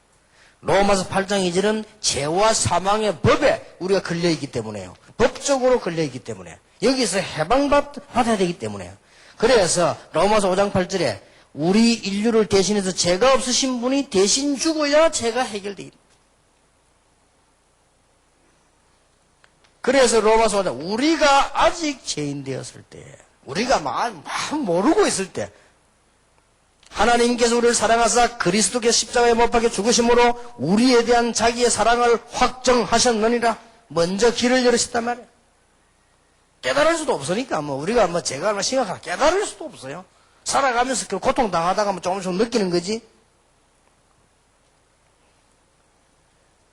로마서 8장 2절은 죄와 사망의 법에 우리가 걸려있기 때문에요. 법적으로 걸려있기 때문에 여기서 해방받아야 되기 때문에요. 그래서 로마서 5장 8절에 우리 인류를 대신해서 죄가 없으신 분이 대신 죽어야 죄가 해결되기 때문에 그래서 로마서 5장 우리가 아직 죄인 되었을 때 우리가 막 모르고 있을 때 하나님께서 우리를 사랑하사 그리스도께서 십자가에 못 박혀 죽으심으로 우리에 대한 자기의 사랑을 확정하셨느니라. 먼저 길을 열으셨단 말이에요. 깨달을 수도 없으니까 우리가 죄가 심각하다 깨달을 수도 없어요. 살아가면서 그 고통당하다가 조금씩 느끼는 거지.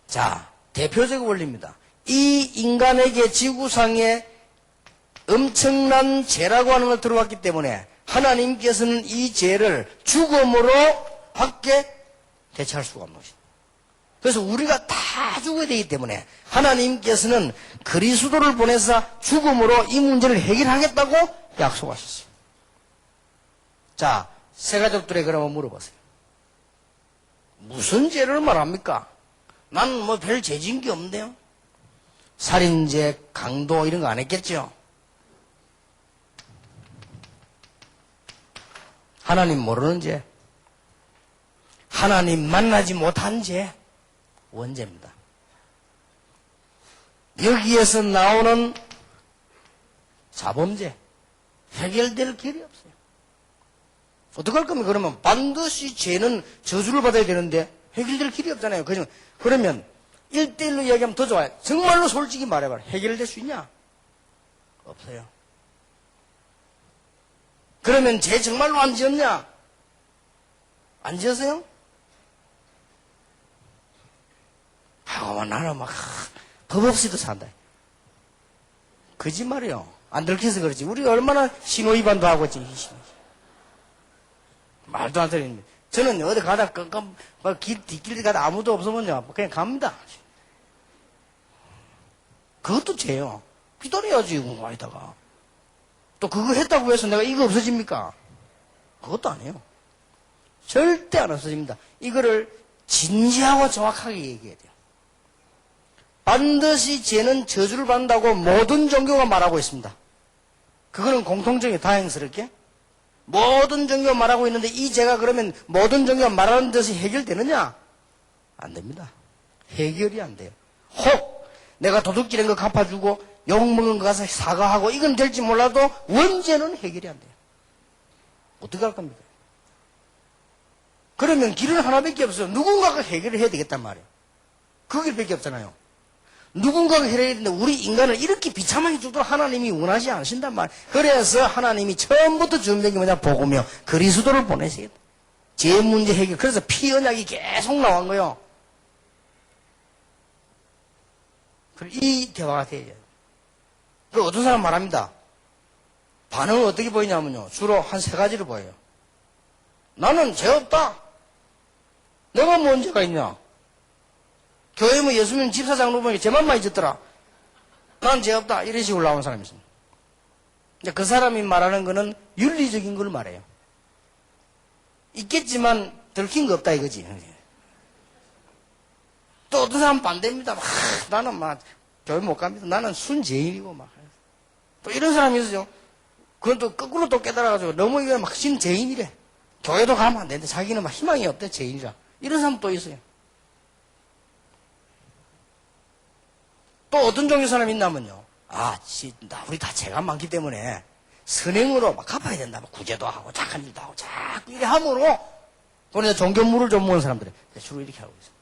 자, 대표적 원리입니다. 이 인간에게 지구상에 엄청난 죄라고 하는 걸 들어왔기 때문에 하나님께서는 이 죄를 죽음으로 밖에 대체할 수가 없는 것입니다. 그래서 우리가 다 죽어야 되기 때문에 하나님께서는 그리스도를 보내서 죽음으로 이 문제를 해결하겠다고 약속하셨어요. 자, 세 가족들에게 그러면 물어보세요. 무슨 죄를 말합니까? 난 별 죄진 게 없는데요. 살인죄, 강도 이런 거 안 했겠죠? 하나님 모르는 죄, 하나님 만나지 못한 죄, 원죄입니다. 여기에서 나오는 자범죄, 해결될 길이 없어요. 어떡할 겁니까? 그러면 반드시 죄는 저주를 받아야 되는데 해결될 길이 없잖아요. 그러면 1대1로 이야기하면 더 좋아요. 정말로 솔직히 말해봐라. 해결될 수 있냐? 없어요. 그러면 죄 정말로 안 지었냐? 안 지었어요? 나는 법 없이도 산다. 거짓말이요. 안 들켜서 그렇지. 우리가 얼마나 신호위반도 하고 있지. 말도 안 되는데. 저는 어디 가다 뒷길 가다 아무도 없으면요. 그냥 갑니다. 그것도 죄요. 기다려야지, 와이다가. 또 그거 했다고 해서 내가 이거 없어집니까? 그것도 아니에요. 절대 안 없어집니다. 이거를 진지하고 정확하게 얘기해야 돼요. 반드시 죄는 저주를 받는다고 모든 종교가 말하고 있습니다. 그거는 공통적이에요. 다행스럽게. 모든 종교가 말하고 있는데 이 죄가 그러면 모든 종교가 말하는 듯이 해결되느냐? 안 됩니다. 해결이 안 돼요. 혹 내가 도둑질한 거 갚아주고 욕먹은 거 가서 사과하고 이건 될지 몰라도 원죄는 해결이 안 돼요. 어떻게 할 겁니까? 그러면 길은 하나밖에 없어요. 누군가가 해결을 해야 되겠단 말이에요. 그 길밖에 없잖아요. 누군가가 해결해야 되는데 우리 인간을 이렇게 비참하게 죽도록 하나님이 원하지 않으신단 말이에요. 그래서 하나님이 처음부터 준비한 게 뭐냐? 복음이요. 그리스도를 보내시겠다. 죄 문제 해결. 그래서 피 언약이 계속 나온 거예요. 이 대화가 돼야 돼요. 그 어떤 사람 말합니다. 반응은 어떻게 보이냐면요. 주로 한 세 가지를 보여요. 나는 죄 없다. 내가 뭐 문제가 있냐? 교회 뭐 예수님 집사장으로 보니까 죄만 많이 짓더라. 난 죄 없다. 이런 식으로 나오는 사람이 있습니다. 근데 그 사람이 말하는 거는 윤리적인 걸 말해요. 있겠지만 들킨 거 없다 이거지. 또 어떤 사람은 반대입니다. 나는 막 교회 못 갑니다. 나는 순죄인이고 막. 또 이런 사람이 있어요. 그건 또 거꾸로 또 깨달아가지고 너무 이거 막 신죄인이래. 교회도 가면 안 되는데 자기는 막 희망이 없대 죄인이라. 이런 사람 또 있어요. 또 어떤 종류 사람이 있냐면요. 우리 다 죄가 많기 때문에 선행으로 막 갚아야 된다. 막 구제도 하고 착한 일도 하고 자꾸 이래 함으로 그러니까 종교물을 좀 모은 사람들이 주로 이렇게 하고 있어요.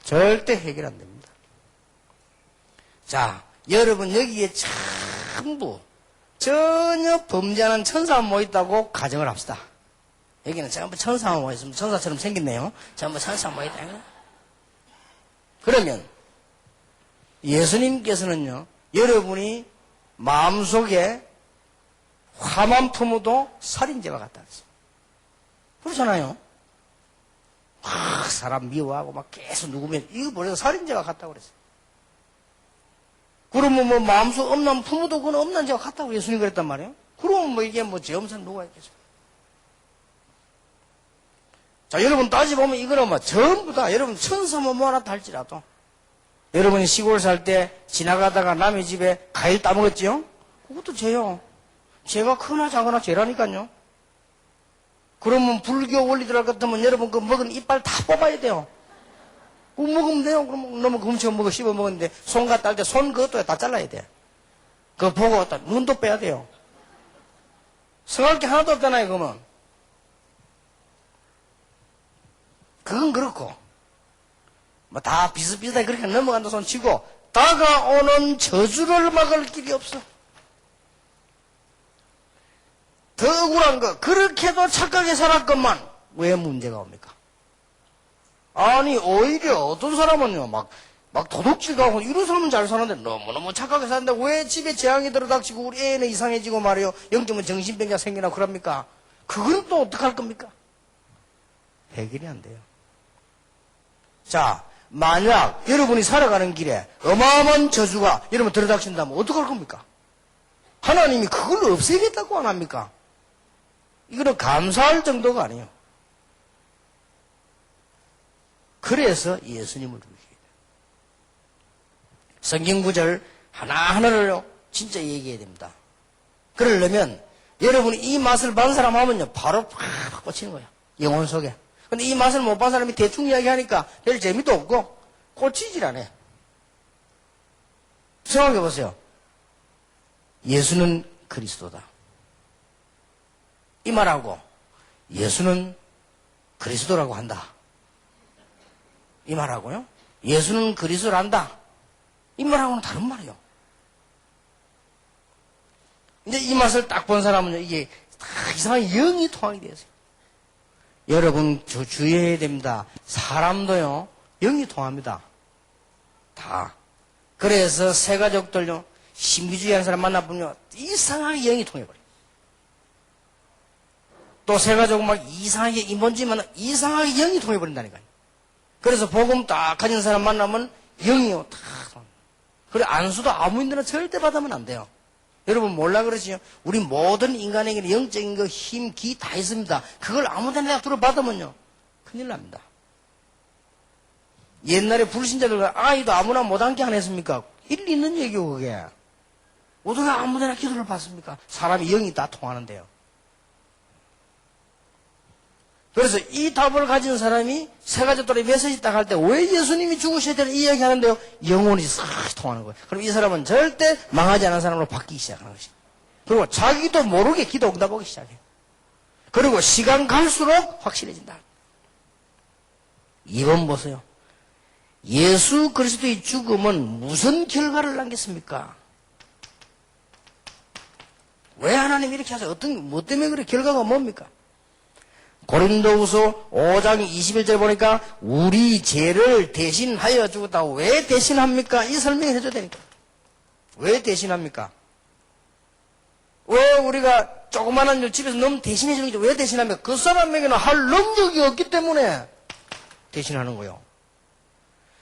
절대 해결 안 됩니다. 자, 여러분 여기에 전부 전혀 범죄하는 천사만 모였다고 가정을 합시다. 여기는 전부 천사만 모였으면 천사처럼 생겼네요. 전부 천사만 모였다. 그러면 예수님께서는요, 여러분이 마음속에 화만 품어도 살인죄와 같다 그랬어요. 그렇잖아요. 사람 미워하고 막 계속 누구면 이거 버려서 살인죄와 같다고 그랬어요. 그러면 뭐 마음속 엄난 품어도 그건 엄난 죄와 같다고 예수님 그랬단 말이에요. 그러면 뭐 이게 뭐 죄 없는 사람 누가 있겠어요. 자, 여러분 따지보면 이거는 뭐 전부 다 여러분 천사만 모아놨다 할지라도 여러분이 시골 살 때 지나가다가 남의 집에 과일 따먹었지요? 그것도 죄요. 죄가 크나 작으나 죄라니까요. 그러면 불교 원리들 같으면 여러분 그 먹은 이빨 다 뽑아야 돼요. 그거 먹으면 돼요. 그럼 너무 금치고 먹어 씹어 먹었는데 손과 딸 때 손 그것도 다 잘라야 돼. 그거 보고 눈도 빼야 돼요. 성할 게 하나도 없잖아요. 그러면 그건 그렇고 뭐 다 비슷비슷하게 그렇게 넘어간다 손 치고 다가오는 저주를 막을 길이 없어. 더 억울한 거 그렇게도 착하게 살았건만 왜 문제가 옵니까? 아니 오히려 어떤 사람은요 막 도둑질 가고 이런 사람은 잘 사는데 너무너무 착하게 사는데 왜 집에 재앙이 들어닥치고 우리 애는 이상해지고 말이요 영적인 정신병자 생기나 그럽니까? 그건 또 어떡할 겁니까? 해결이 안 돼요. 자, 만약 여러분이 살아가는 길에 어마어마한 저주가 여러분 들어닥친다면 어떡할 겁니까? 하나님이 그걸 없애겠다고 안 합니까? 이거는 감사할 정도가 아니에요. 그래서 예수님을 부르셔야 돼요. 성경 구절 하나하나를 진짜 얘기해야 됩니다. 그러려면 여러분이 이 맛을 본 사람 하면요 바로 팍 꽂히는 거예요. 영혼 속에. 근데 이 맛을 못 본 사람이 대충 이야기하니까 별 재미도 없고 꽂히질 않아요. 생각해 보세요. 예수는 그리스도다. 이 말하고 예수는 그리스도라고 한다. 이 말하고요. 예수는 그리스도란다. 이 말하고는 다른 말이에요. 근데 이 맛을 딱 본 사람은요, 이게 다 이상하게 영이 통하게 되었어요. 여러분, 주의해야 됩니다. 사람도요, 영이 통합니다. 다. 그래서 새 가족들요, 신비주의하는 사람 만나보면 이상하게 영이 통해버려요. 또 새 가족 막 이상하게 인본주의 만나 이상하게 영이 통해버린다니까요. 그래서 복음 딱 가진 사람 만나면 영이요, 다. 그래, 안수도 아무 인데나 절대 받으면 안 돼요. 여러분 몰라 그러지요? 우리 모든 인간에게는 영적인 거, 힘, 기 다 있습니다. 그걸 아무데나 들어받으면요 큰일 납니다. 옛날에 불신자들 아이도 아무나 못 앉게 안 했습니까? 일리 있는 얘기고 그게. 어떻게 아무데나 기도를 받습니까? 사람이 영이 다 통하는데요. 그래서 이 답을 가진 사람이 세 가지 또래 메시지 딱 할 때 왜 예수님이 죽으셔야 되는 이야기 하는데요? 영혼이 싹 통하는 거예요. 그럼 이 사람은 절대 망하지 않은 사람으로 바뀌기 시작하는 것입니다. 그리고 자기도 모르게 기도 응답하기 시작해요. 그리고 시간 갈수록 확실해진다. 2번 보세요. 예수 그리스도의 죽음은 무슨 결과를 남겼습니까? 왜 하나님이 이렇게 하세요? 뭐 때문에 그래? 결과가 뭡니까? 고린도후서 5장 21절 보니까 우리 죄를 대신하여 죽었다고. 왜 대신합니까? 이 설명을 해줘야 되니까. 왜 대신합니까? 왜 우리가 조그마한 일 집에서 너무 대신해 주는 게 왜 대신합니까? 그 사람에게는 할 능력이 없기 때문에 대신하는 거예요.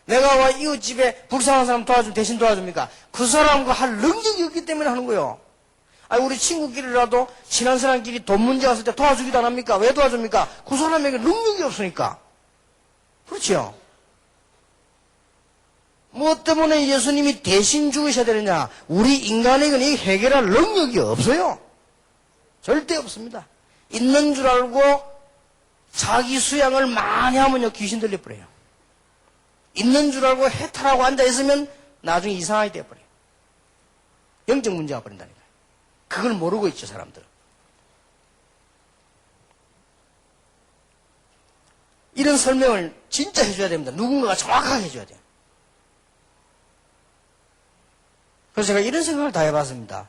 내가 와 이웃집에 불쌍한 사람 도와주면 대신 도와줍니까? 그 사람과 할 능력이 없기 때문에 하는 거예요. 아니, 우리 친구끼리라도 친한 사람끼리 돈 문제 왔을 때 도와주기도 안 합니까? 왜 도와줍니까? 그 사람에게 능력이 없으니까. 그렇죠? 뭐 때문에 예수님이 대신 죽으셔야 되느냐? 우리 인간에게는 이 해결할 능력이 없어요. 절대 없습니다. 있는 줄 알고 자기 수양을 많이 하면요, 귀신 들려버려요. 있는 줄 알고 해탈하고 앉아있으면 나중에 이상하게 돼버려요. 영적 문제가 버린다니까요. 그걸 모르고 있죠, 사람들은. 이런 설명을 진짜 해줘야 됩니다. 누군가가 정확하게 해줘야 돼요. 그래서 제가 이런 생각을 다 해봤습니다.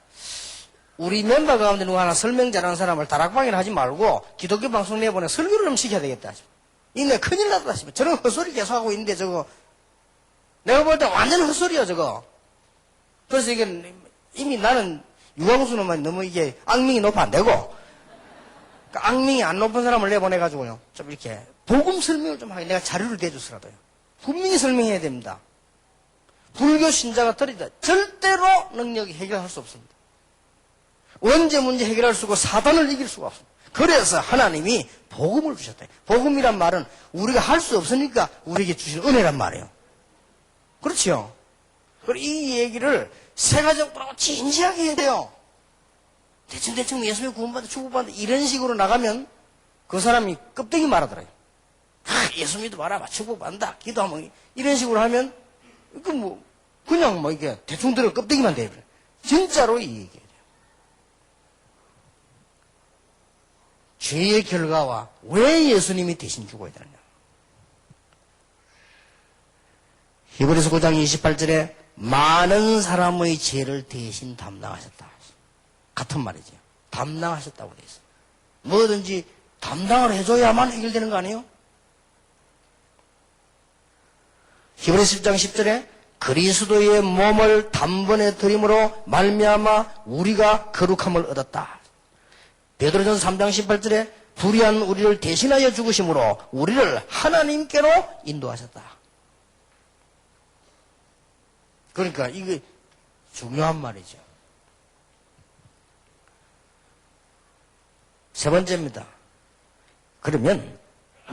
우리 멤버 가운데 누구 하나 설명 잘하는 사람을 다락방이나 하지 말고 기독교 방송 내보내 설교를 좀 시켜야 되겠다. 이내 큰일 났다 싶어. 저런 헛소리 계속하고 있는데 저거 내가 볼 때 완전 헛소리야 저거. 그래서 이게 이미 나는 유광수는 너무 이게 악명이 높아 안 되고 그러니까 악명이 안 높은 사람을 내보내가지고요 좀 이렇게 복음 설명을 좀 하게 내가 자료를 대주서라도요. 분명히 설명해야 됩니다. 불교 신자가 들이다 절대로 능력이 해결할 수 없습니다. 언제 문제 해결할 수 없고 사단을 이길 수가 없습니다. 그래서 하나님이 복음을 주셨다. 복음이란 말은 우리가 할 수 없으니까 우리에게 주신 은혜란 말이에요. 그렇죠? 그리고 이 얘기를 세가적으로 진지하게 해야 돼요. 대충 예수님이 구원받아 축복받아 이런 식으로 나가면 그 사람이 껍데기 말하더라고요. 예수 믿어 봐라 축복받는다 기도하면 이런 식으로 하면 그냥 이게 대충 들어 껍데기만 돼버려요. 진짜로 이 얘기예요. 죄의 결과와 왜 예수님이 대신 죽어야 되느냐. 히브리서 9장 28절에 많은 사람의 죄를 대신 담당하셨다. 같은 말이죠. 담당하셨다고 되어 있어요. 뭐든지 담당을 해줘야만 해결되는 거 아니에요? 히브리서 10장 10절에 그리스도의 몸을 단번에 드림으로 말미암아 우리가 거룩함을 얻었다. 베드로전서 3장 18절에 불의한 우리를 대신하여 죽으심으로 우리를 하나님께로 인도하셨다. 그러니까 이게 중요한 말이죠. 세 번째입니다. 그러면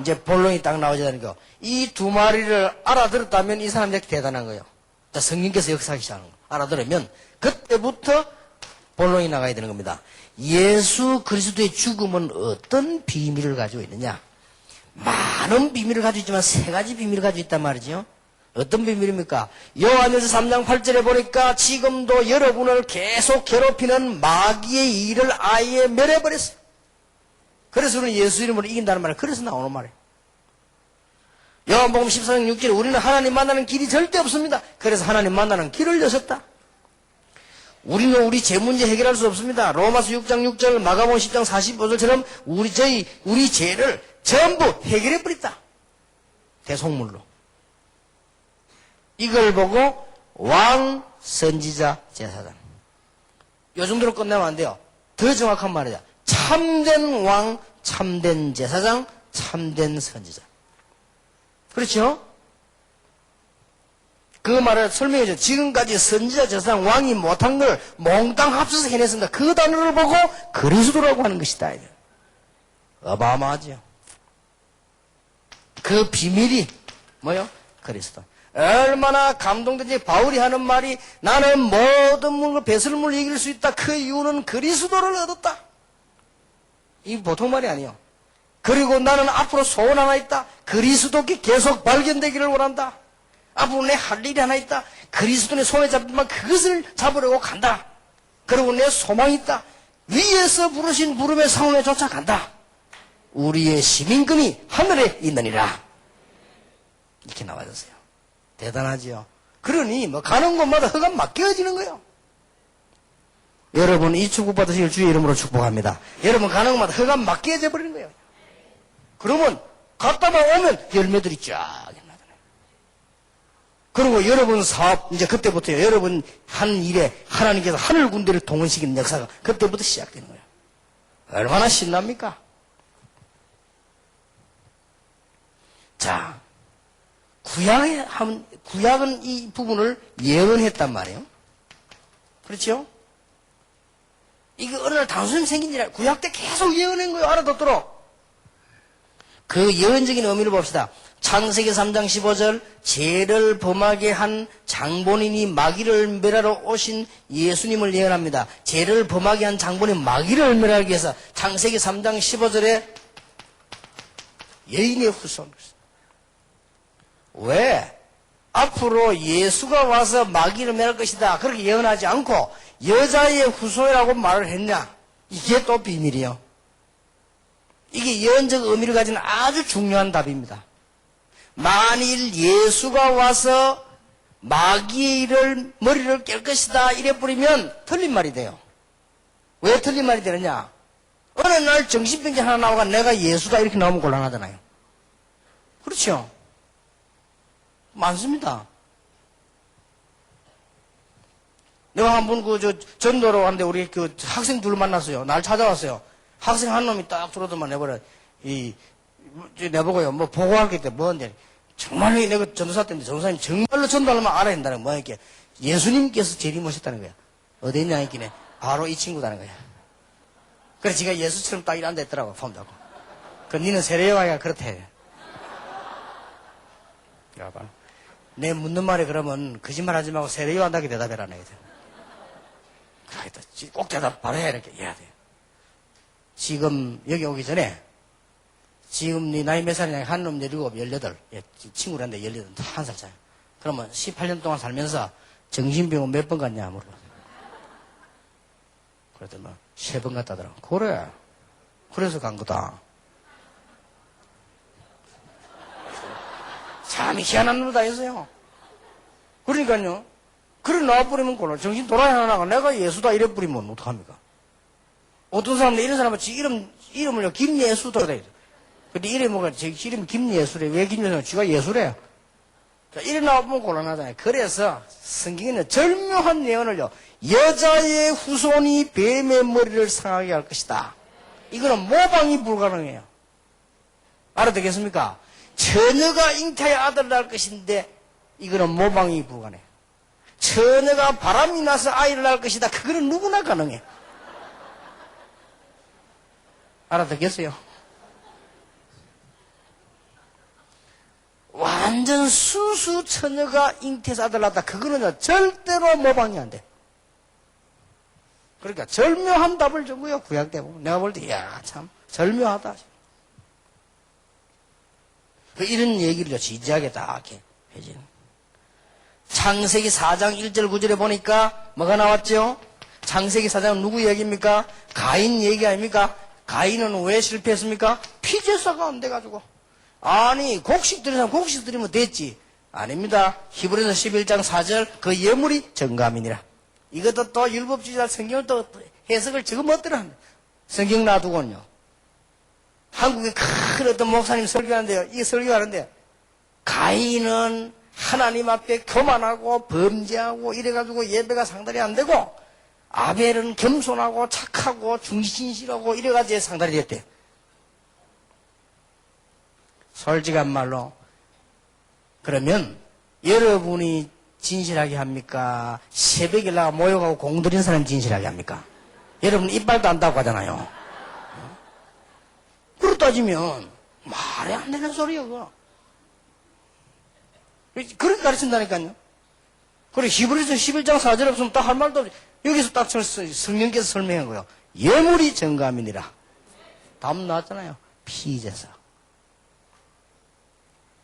이제 본론이 딱 나오자니까 이 두 마리를 알아들었다면 이 사람이 대단한 거예요. 자, 성령께서 역사하기 시작하는 거. 알아들으면 그때부터 본론이 나가야 되는 겁니다. 예수 그리스도의 죽음은 어떤 비밀을 가지고 있느냐? 많은 비밀을 가지고 있지만 세 가지 비밀을 가지고 있단 말이죠. 어떤 비밀입니까? 요한일서 3장 8절에 보니까 지금도 여러분을 계속 괴롭히는 마귀의 일을 아예 멸해버렸어요. 그래서 우리는 예수 이름으로 이긴다는 말이에요. 그래서 나오는 말이에요. 요한복음 14장 6절에 우리는 하나님 만나는 길이 절대 없습니다. 그래서 하나님 만나는 길을 여셨다. 우리는 우리 죄 문제 해결할 수 없습니다. 로마서 6장 6절, 마가복음 10장 45절처럼 우리 죄를 전부 해결해버렸다. 대속물로. 이걸 보고 왕, 선지자, 제사장. 요 정도로 끝내면 안 돼요. 더 정확한 말이다. 참된 왕, 참된 제사장, 참된 선지자. 그렇죠? 그 말을 설명해줘. 지금까지 선지자 저상 왕이 못한 걸 몽땅 합쳐서 해냈습니다. 그 단어를 보고 그리스도라고 하는 것이다. 어마어마하죠. 그 비밀이 뭐요? 그리스도. 얼마나 감동된지. 바울이 하는 말이 나는 모든 물과 배설물을 이길 수 있다. 그 이유는 그리스도를 얻었다. 이 보통 말이 아니에요. 그리고 나는 앞으로 소원 하나 있다. 그리스도께 계속 발견되기를 원한다. 앞으로 내 할 일이 하나 있다. 그리스도의 손에 잡히면 그것을 잡으려고 간다. 그리고 내 소망이 있다. 위에서 부르신 부름의 상원에 쫓아간다. 우리의 시민권이 하늘에 있느니라. 이렇게 나와졌어요. 대단하지요. 그러니 뭐 가는 곳마다 허가 맡겨지는 거예요. 여러분 이 축복 받으시길 주의 이름으로 축복합니다. 여러분 가는 곳마다 허가 맡겨져 버리는 거예요. 그러면 갔다가 오면 열매들이 쫙 나잖아요. 그리고 여러분 사업 이제 그때부터요. 여러분 한 일에 하나님께서 하늘 군대를 동원시키는 역사가 그때부터 시작되는 거예요. 얼마나 신납니까? 자, 구약은 이 부분을 예언했단 말이에요. 그렇죠? 이게 어느 날 단순히 생긴 일이 아니라 구약 때 계속 예언한 거예요. 알아듣도록. 그 예언적인 의미를 봅시다. 창세기 3장 15절 죄를 범하게 한 장본인이 마귀를 멸하러 오신 예수님을 예언합니다. 죄를 범하게 한 장본인 마귀를 멸하기 위해서 창세기 3장 15절에 여인의 후손. 왜? 앞으로 예수가 와서 마귀를 멸할 것이다. 그렇게 예언하지 않고 여자의 후손이라고 말을 했냐? 이게 또 비밀이요. 이게 예언적 의미를 가진 아주 중요한 답입니다. 만일 예수가 와서 마귀를 머리를 깰 것이다 이래 뿌리면 틀린 말이 돼요. 왜 틀린 말이 되느냐? 어느 날 정신병자 하나 나와가 내가 예수다 이렇게 나오면 곤란하잖아요. 그렇죠? 많습니다. 내가 한번 전도로 왔는데 우리 학생 둘 만났어요. 날 찾아왔어요. 학생 한 놈이 딱 들어오더만 내버려 내보고요. 뭐 보고할 게 있대. 뭔데? 정말로 내가 전도사 때인데 전도사님 정말로 전도하려면 알아야 된다는 거야. 이렇게 예수님께서 재림오셨다는 거야. 어디 있냐 있기네. 바로 이 친구다는 거야. 그래서 지가 예수처럼 딱 일한다 했더라고. 폼다고. 그 니는 세례요한이가 그렇대. 야봐. 내 묻는 말에 그러면 거짓말하지 말고 세례요한다게 대답해라 내가. 꼭 대답 바로 해야 이렇게 해야 돼. 지금 여기 오기 전에 지금 네 나이 몇 살이냐? 한놈 17, 18. 예, 친구란데 18, 1살 차이. 그러면 18년 동안 살면서 정신병원 몇 번 갔냐 물어. 그랬더니 3번 갔다더라. 그래. 그래서 간 거다. 참 희한한 놈다 했어요. 그러니까요. 그래 나와버리면 곤란. 정신 돌아야 나가. 내가 예수다 이래 뿌리면 어떡합니까? 어떤 사람들 이런 사람은 지 이름을요 김예수다 그래. 근데 이름이 뭐가 제 이름이 김예수래. 왜 김예수냐? 지가 예수래. 자, 이래 나오면 곤란하잖아요. 그래서 성경에는 절묘한 예언을요. 여자의 후손이 뱀의 머리를 상하게 할 것이다. 이거는 모방이 불가능해요. 알아듣겠습니까? 처녀가 잉태의 아들을 낳을 것인데 이거는 모방이 불가능해. 처녀가 바람이 나서 아이를 낳을 것이다. 그거는 누구나 가능해. 알아듣겠어요? 완전 순수 처녀가 잉태해서 아들 낳았다. 그거는 절대로 모방이 안 돼. 그러니까 절묘한 답을 준 거예요. 구약 때 보면. 내가 볼 때 이야 참 절묘하다. 이런 얘기를 진지하게 딱 이렇게 해지는. 창세기 4장 1절 9절에 보니까 뭐가 나왔죠? 창세기 4장은 누구 얘기입니까? 가인 얘기 아닙니까? 가인은 왜 실패했습니까? 피제사가 안 돼가지고. 아니 곡식 드리는 사람 곡식 드리면 됐지. 아닙니다. 히브리서 11장 4절 그 예물이 정감이니라. 이것도 또 율법주의자 성경을 또 해석을 지금 멋대로 한다. 성경 놔두고는요. 한국에 큰 어떤 목사님 설교하는데요. 이 설교하는데 가인은 하나님 앞에 교만하고 범죄하고 이래가지고 예배가 상달이 안 되고 아벨은 겸손하고 착하고 중신실하고 이래가지고 상달이 됐대. 솔직한 말로 그러면 여러분이 진실하게 합니까? 새벽에 나가 모여가고 공들인 사람 진실하게 합니까? 여러분 이빨도 안다고 하잖아요. 그렇다 따지면 말이 안 되는 소리야 그거. 그렇게 가르친다니까요. 그리고 히브리서 11장 4절 없으면 딱 할 말도 없이 여기서 딱 성령께서 설명한 거예요. 예물이 정감이니라. 다음 나왔잖아요. 피제사.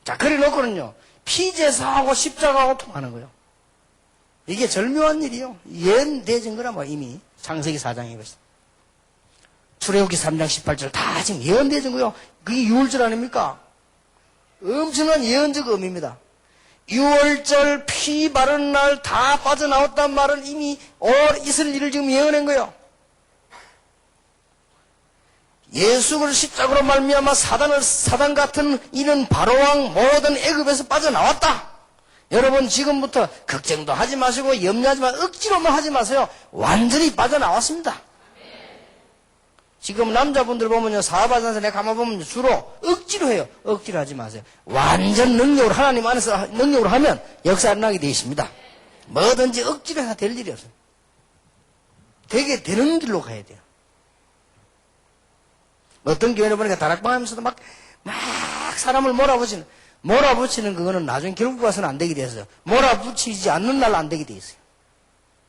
자, 그래 놓고는요. 피제사하고 십자가하고 통하는 거예요. 이게 절묘한 일이요. 예언되어진 거라 뭐 이미 창세기 4장에 것이. 출애굽기 3장 18절 다 지금 예언되어진 거예요. 그게 6월절 아닙니까? 엄청난 예언적 의미입니다. 6월절 피 바른 날 다 빠져나왔단 말은 이미 있을 일을 지금 예언한 거예요. 예수를 십자가로 말미암아 사단 같은 이는 바로왕 모든 애굽에서 빠져나왔다. 여러분 지금부터 걱정도 하지 마시고 염려하지 마시고 억지로만 하지 마세요. 완전히 빠져나왔습니다. 지금 남자분들 보면요, 사업하면서 내가 가만 보면 주로 억지로 해요. 억지로 하지 마세요. 완전 능력으로, 하나님 안에서 능력으로 하면 역사 일어나게 되어 있습니다. 뭐든지 억지로 해서 될 일이 없어요. 되게 되는 길로 가야 돼요. 어떤 교회를 보니까 다락방 하면서도 막 사람을 몰아붙이는 그거는 나중에 결국 가서는 안 되게 되었어요. 몰아붙이지 않는 날 안 되게 되어 있어요.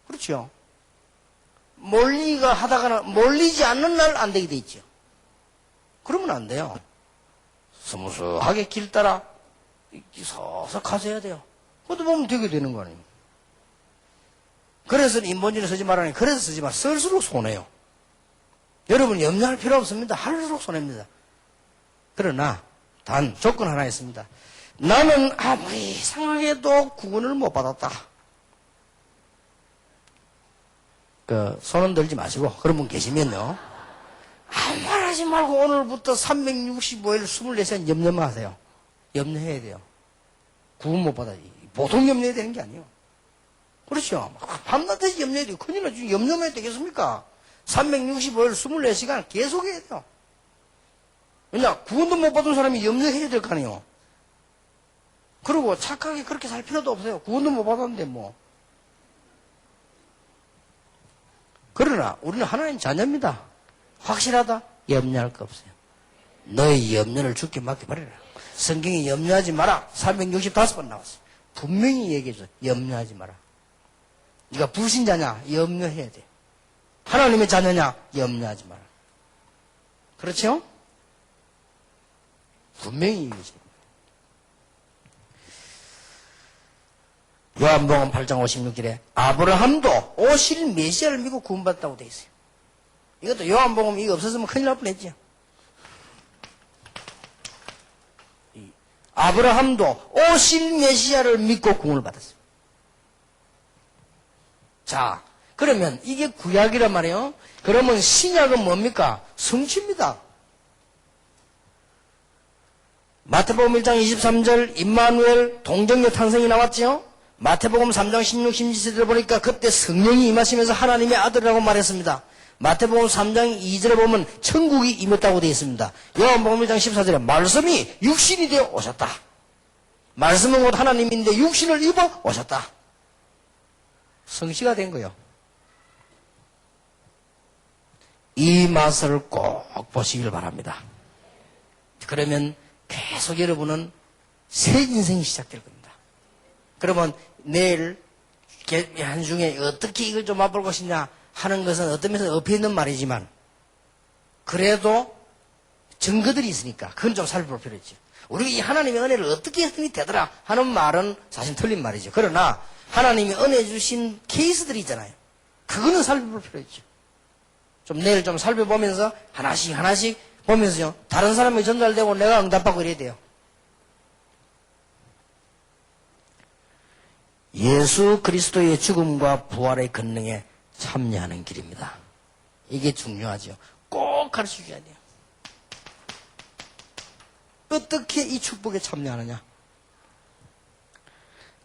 그렇죠. 몰리지 않는 날 안 되게 돼 있죠. 그러면 안 돼요. 스무스하게 길 따라 서서 가셔야 돼요. 그것도 보면 되게 되는 거 아니에요. 그래서 인본주의를 쓰지 말라니. 그래서 쓰지 마. 쓸수록 손해요. 여러분 염려할 필요 없습니다. 할수록 손해입니다. 그러나 단 조건 하나 있습니다. 나는 아무리 이상하게도 구원을 못 받았다. 손은 들지 마시고 그런 분 계시면요. 아무 말 하지 말고 오늘부터 365일 24시간 염려만 하세요. 염려해야 돼요. 구원 못 받아야지. 보통 염려해야 되는 게 아니에요. 그렇죠. 밤낮에 염려해야 돼요. 큰일 나지. 염려만 해도 되겠습니까? 365일 24시간 계속 해야 돼요. 왜냐? 구원도 못 받은 사람이 염려해야 될 거 아니에요. 그리고 착하게 그렇게 살 필요도 없어요. 구원도 못 받았는데 뭐. 그러나 우리는 하나님 자녀입니다. 확실하다? 염려할 거 없어요. 너의 염려를 주께 맡겨버려라. 성경에 염려하지 마라. 365번 나왔어요. 분명히 얘기해줘. 염려하지 마라. 네가 불신자냐? 염려해야 돼. 하나님의 자녀냐? 염려하지 마라. 그렇죠? 분명히 얘기해줘. 요한복음 8장 56절에 아브라함도 오실 메시아를 믿고 구원받았다고 되어 있어요. 이것도 요한복음 이거 없었으면 큰일 날 뻔했죠. 아브라함도 오실 메시아를 믿고 구원을 받았어요. 자, 그러면 이게 구약이란 말이에요. 그러면 신약은 뭡니까? 성취입니다. 마태복음 1장 23절 임마누엘 동정녀 탄생이 나왔죠. 마태복음 3장 16, 17절을 보니까 그때 성령이 임하시면서 하나님의 아들이라고 말했습니다. 마태복음 3장 2절에 보면 천국이 임했다고 되어 있습니다. 요한복음 1장 14절에 말씀이 육신이 되어 오셨다. 말씀은 곧 하나님인데 육신을 입어 오셨다. 성취가 된 거예요. 이 맛을 꼭 보시길 바랍니다. 그러면 계속 여러분은 새 인생이 시작될 겁니다. 그러면 내일 한중에 어떻게 이걸 좀 맛볼 것이냐 하는 것은 어떤 면에서 엎여 있는 말이지만 그래도 증거들이 있으니까 그건 좀 살펴볼 필요 있죠. 우리가 이 하나님의 은혜를 어떻게 했더니 되더라 하는 말은 사실 틀린 말이죠. 그러나 하나님이 은혜 주신 케이스들이 있잖아요. 그거는 살펴볼 필요 있죠. 좀 내일 좀 살펴보면서 하나씩 보면서요. 다른 사람이 전달되고 내가 응답받고 이래야 돼요. 예수 그리스도의 죽음과 부활의 권능에 참여하는 길입니다. 이게 중요하죠. 꼭 가르쳐줘야 돼요. 어떻게 이 축복에 참여하느냐?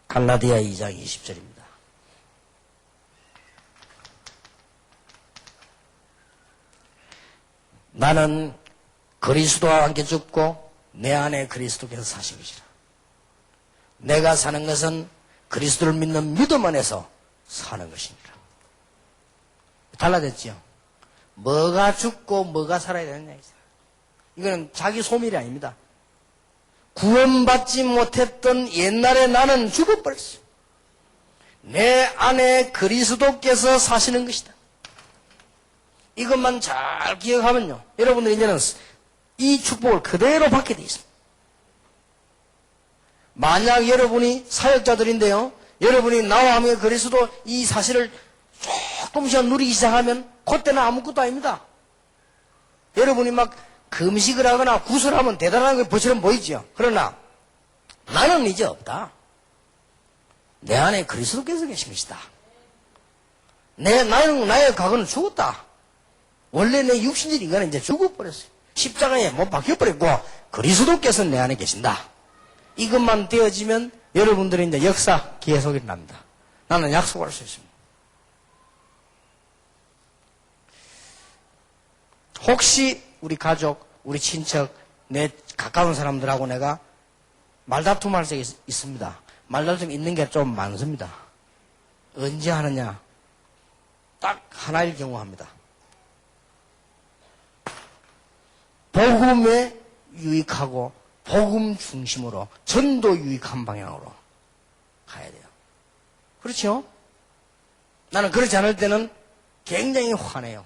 갈라디아 2장 20절입니다. 나는 그리스도와 함께 죽고 내 안에 그리스도께서 사신 것이라. 내가 사는 것은 그리스도를 믿는 믿음 안에서 사는 것입니다. 달라졌죠? 뭐가 죽고 뭐가 살아야 되느냐. 이거는 자기 소멸이 아닙니다. 구원받지 못했던 옛날에 나는 죽어버렸어요. 내 안에 그리스도께서 사시는 것이다. 이것만 잘 기억하면요, 여러분들 이제는 이 축복을 그대로 받게 돼 있습니다. 만약 여러분이 사역자들인데요, 여러분이 나와 함께 그리스도 이 사실을 조금씩 누리기 시작하면 그때는 아무것도 아닙니다. 여러분이 막 금식을 하거나 구슬하면 대단한 것처럼 보이죠. 그러나 나는 이제 없다. 내 안에 그리스도께서 계신 것이다. 나의 과거는 죽었다. 원래 내 육신질 인간은 이제 죽어버렸어요. 십자가에 못 박혀버렸고 그리스도께서 내 안에 계신다. 이것만 되어지면 여러분들이 이제 역사 계속 일어납니다. 나는 약속할 수 있습니다. 혹시 우리 가족, 우리 친척, 내 가까운 사람들하고 내가 말다툼할 수 있습니다. 말다툼 있는 게 좀 많습니다. 언제 하느냐? 딱 하나일 경우 합니다. 복음에 유익하고 복음 중심으로 전도 유익한 방향으로 가야 돼요. 그렇죠? 나는 그렇지 않을 때는 굉장히 화내요.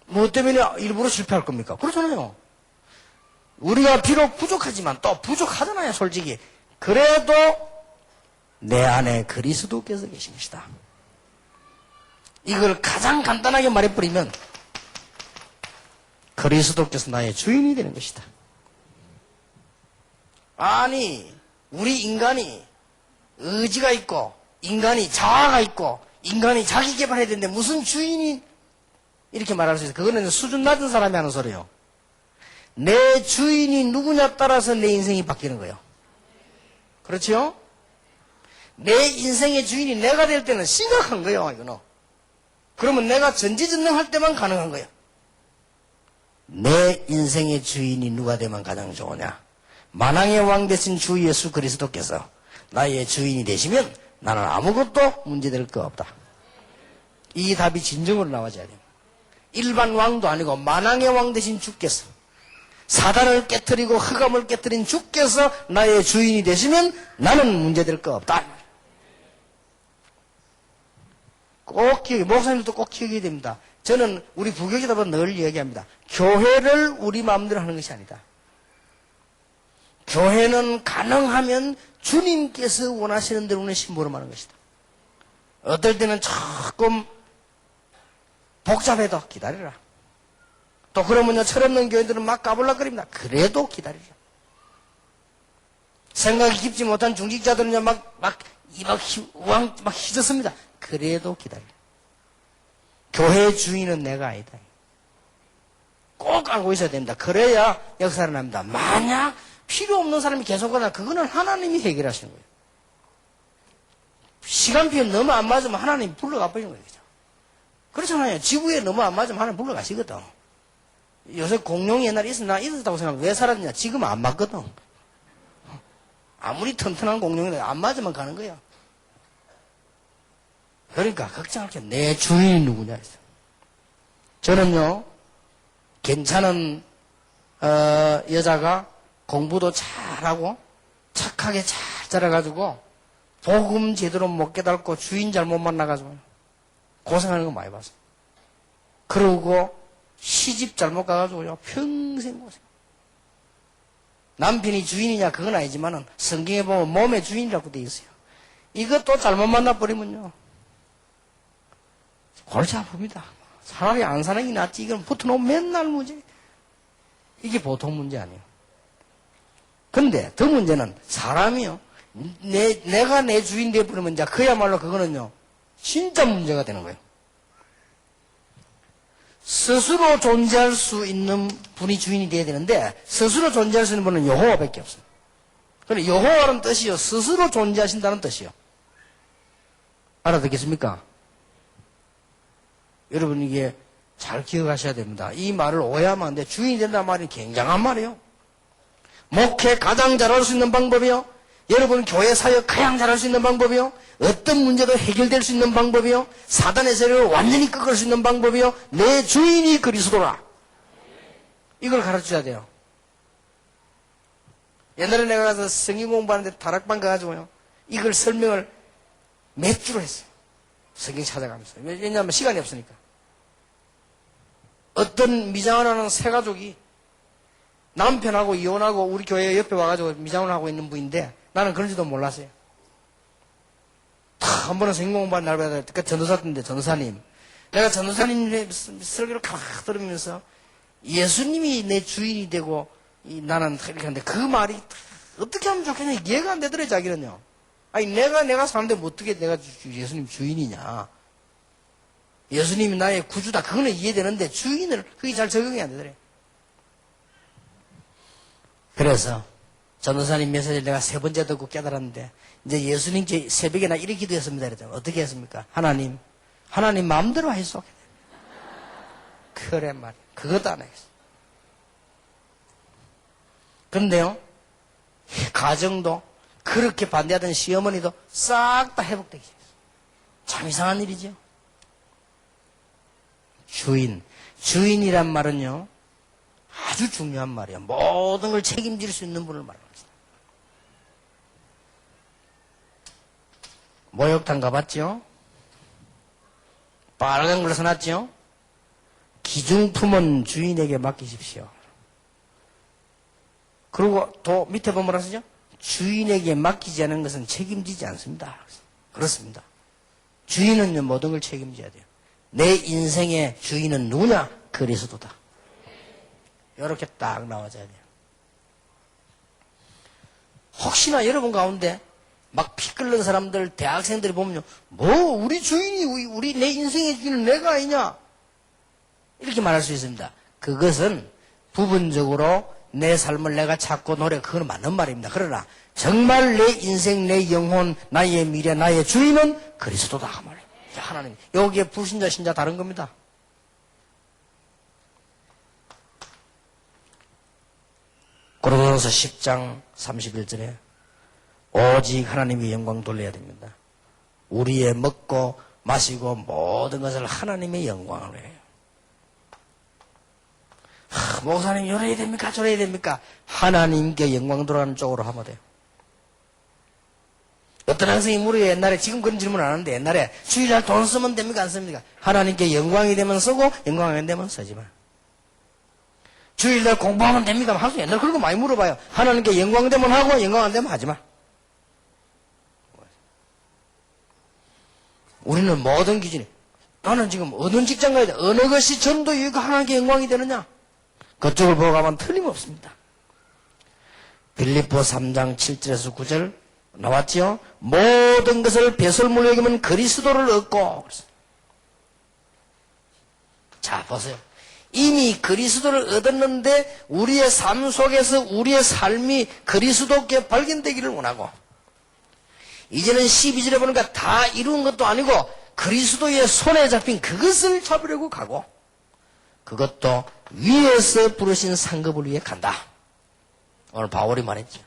뭐 때문에 일부러 실패할 겁니까? 그렇잖아요. 우리가 비록 부족하지만 또 부족하잖아요, 솔직히. 그래도 내 안에 그리스도께서 계신 것이다. 이걸 가장 간단하게 말해버리면 그리스도께서 나의 주인이 되는 것이다. 아니, 우리 인간이 의지가 있고 인간이 자아가 있고 인간이 자기 개발해야 되는데 무슨 주인이 이렇게 말할 수 있어요. 그거는 수준 낮은 사람이 하는 소리예요. 내 주인이 누구냐 따라서 내 인생이 바뀌는 거예요. 그렇죠? 내 인생의 주인이 내가 될 때는 심각한 거예요. 이거는. 그러면 내가 전지전능할 때만 가능한 거예요. 내 인생의 주인이 누가 되면 가장 좋으냐? 만왕의 왕 되신 주 예수 그리스도께서 나의 주인이 되시면 나는 아무것도 문제될 거 없다. 이 답이 진정으로 나와줘야 돼요. 일반 왕도 아니고 만왕의 왕 되신 주께서, 사단을 깨뜨리고 흑암을 깨뜨린 주께서 나의 주인이 되시면 나는 문제될 거 없다. 꼭 목사님들도 꼭 기억해야 됩니다. 저는 우리 부교지다 보면 늘 얘기합니다. 교회를 우리 마음대로 하는 것이 아니다. 교회는 가능하면 주님께서 원하시는 대로는 심부름 하는 것이다. 어떨 때는 조금 복잡해도 기다려라. 또 그러면요, 철없는 교회들은 막 까불락거립니다. 그래도 기다리라. 생각이 깊지 못한 중직자들은요, 막 휘젓습니다. 그래도 기다리라. 교회의 주인은 내가 아니다. 꼭 알고 있어야 됩니다. 그래야 역사를 납니다. 만약 필요 없는 사람이 계속 하나, 그거는 하나님이 해결하시는 거예요. 시간표에 너무 안 맞으면 하나님이 불러가 버리는 거예요. 그렇잖아요. 지구에 너무 안 맞으면 하나님 불러가시거든. 요새 공룡이 옛날에 있었다고 생각하면 왜 사라졌냐? 지금 안 맞거든. 아무리 튼튼한 공룡이라도 안 맞으면 가는 거야. 그러니까 걱정할 게 내 주인이 누구냐 했어요. 저는요, 괜찮은 여자가 공부도 잘하고 착하게 잘 자라가지고 복음 제대로 못 깨닫고 주인 잘못 만나가지고 고생하는 거 많이 봤어요. 그러고 시집 잘못 가가지고요, 평생 고생. 남편이 주인이냐 그건 아니지만은 성경에 보면 몸의 주인이라고 돼 있어요. 이것도 잘못 만나버리면요, 골치 아픕니다. 차라리 안 사는 게 낫지. 이건 붙어놓으면 맨날 문제. 이게 보통 문제 아니에요. 근데 더 문제는 사람이요, 내가 내 주인 되어버리면 이제 그야말로 그거는요, 진짜 문제가 되는 거예요. 스스로 존재할 수 있는 분이 주인이 되어야 되는데 스스로 존재할 수 있는 분은 여호와밖에 없어요. 그런데 여호와라는 뜻이요, 스스로 존재하신다는 뜻이요. 알아듣겠습니까? 여러분 이게 잘 기억하셔야 됩니다. 이 말을 오해하면 안 돼. 주인이 된다는 말이 굉장한 말이에요. 목회 가장 잘할 수 있는 방법이요, 여러분 교회 사역 가장 잘할 수 있는 방법이요. 어떤 문제도 해결될 수 있는 방법이요. 사단의 세력을 완전히 꺾을 수 있는 방법이요. 내 주인이 그리스도라. 이걸 가르쳐야 돼요. 옛날에 내가 가서 성경 공부하는데 다락방 가가지고요. 이걸 설명을 몇 주로 했어요. 성경 찾아가면서. 왜냐하면 시간이 없으니까. 어떤 미장을 하는 새 가족이 남편하고 이혼하고 우리 교회 옆에 와가지고 미장을 하고 있는 분인데 나는 그런지도 몰랐어요. 한 번은 성경 공부하는 날마다 그 전도사인데 전도사님. 내가 전도사님 설교를 가만히 들으면서 예수님이 내 주인이 되고 나는 이렇게 하는데 그 말이 어떻게 하면 좋겠냐 이해가 안 되더래 자기는요. 아니 내가 사는데 뭐 어떻게 내가 예수님 주인이냐. 예수님이 나의 구주다 그거는 이해되는데 주인을 그게 잘 적응이 안 되더래. 그래서 전도사님 메시지를 내가 3번째 듣고 깨달았는데 이제 예수님께 새벽에 나 이렇게 기도했습니다. 그랬잖아요. 어떻게 했습니까? 하나님 마음대로 하시오. 그래 말이야. 그것도 안 하겠어. 그런데요, 가정도 그렇게 반대하던 시어머니도 싹 다 회복되기 시작했어요. 참 이상한 일이죠. 주인이란 말은요, 아주 중요한 말이에요. 모든 걸 책임질 수 있는 분을 말하는 것이다. 목욕탕 가봤죠? 빨간 걸 써놨죠? 기중품은 주인에게 맡기십시오. 그리고 또 밑에 보면 뭐라 쓰죠? 주인에게 맡기지 않은 것은 책임지지 않습니다. 그렇습니다. 주인은요, 모든 걸 책임져야 돼요. 내 인생의 주인은 누구냐? 그리스도다. 이렇게 딱 나와줘야 돼요. 혹시나 여러분 가운데 막 피 끓는 사람들, 대학생들이 보면요, 우리 주인이, 내 인생의 주인은 내가 아니냐? 이렇게 말할 수 있습니다. 그것은 부분적으로 내 삶을 내가 찾고 그건 맞는 말입니다. 그러나 정말 내 인생, 내 영혼, 나의 미래, 나의 주인은 그리스도다. 그 말이에요. 하나님. 여기에 불신자, 신자 다른 겁니다. 고린도전서 10장 31절에 오직 하나님의 영광 돌려야 됩니다. 우리의 먹고 마시고 모든 것을 하나님의 영광으로 해요. 목사님 이래야 됩니까? 저래야 됩니까? 하나님께 영광 돌아가는 쪽으로 하면 돼요. 어떤 학생이 물어요. 옛날에 지금 그런 질문 안 하는데 옛날에 주일날 돈 쓰면 됩니까? 안 씁니까? 하나님께 영광이 되면 쓰고 영광이 안 되면 쓰지 마. 주일날 공부하면 됩니까? 하수 옛날에 그런 거 많이 물어봐요. 하나님께 영광 되면 하고 영광 안 되면 하지 마. 우리는 모든 기준이 나는 지금 어느 직장 가야 돼? 어느 것이 전도이고 하나님께 영광이 되느냐? 그쪽을 보고 가면 틀림없습니다. 빌립보 3장 7절에서 9절 나왔지요? 모든 것을 배설물로 여기면 그리스도를 얻고. 자, 보세요. 이미 그리스도를 얻었는데 우리의 삶 속에서 우리의 삶이 그리스도께 발견되기를 원하고 이제는 12절에 보니까 다 이룬 것도 아니고 그리스도의 손에 잡힌 그것을 잡으려고 가고 그것도 위에서 부르신 상급을 위해 간다. 오늘 바울이 말했죠.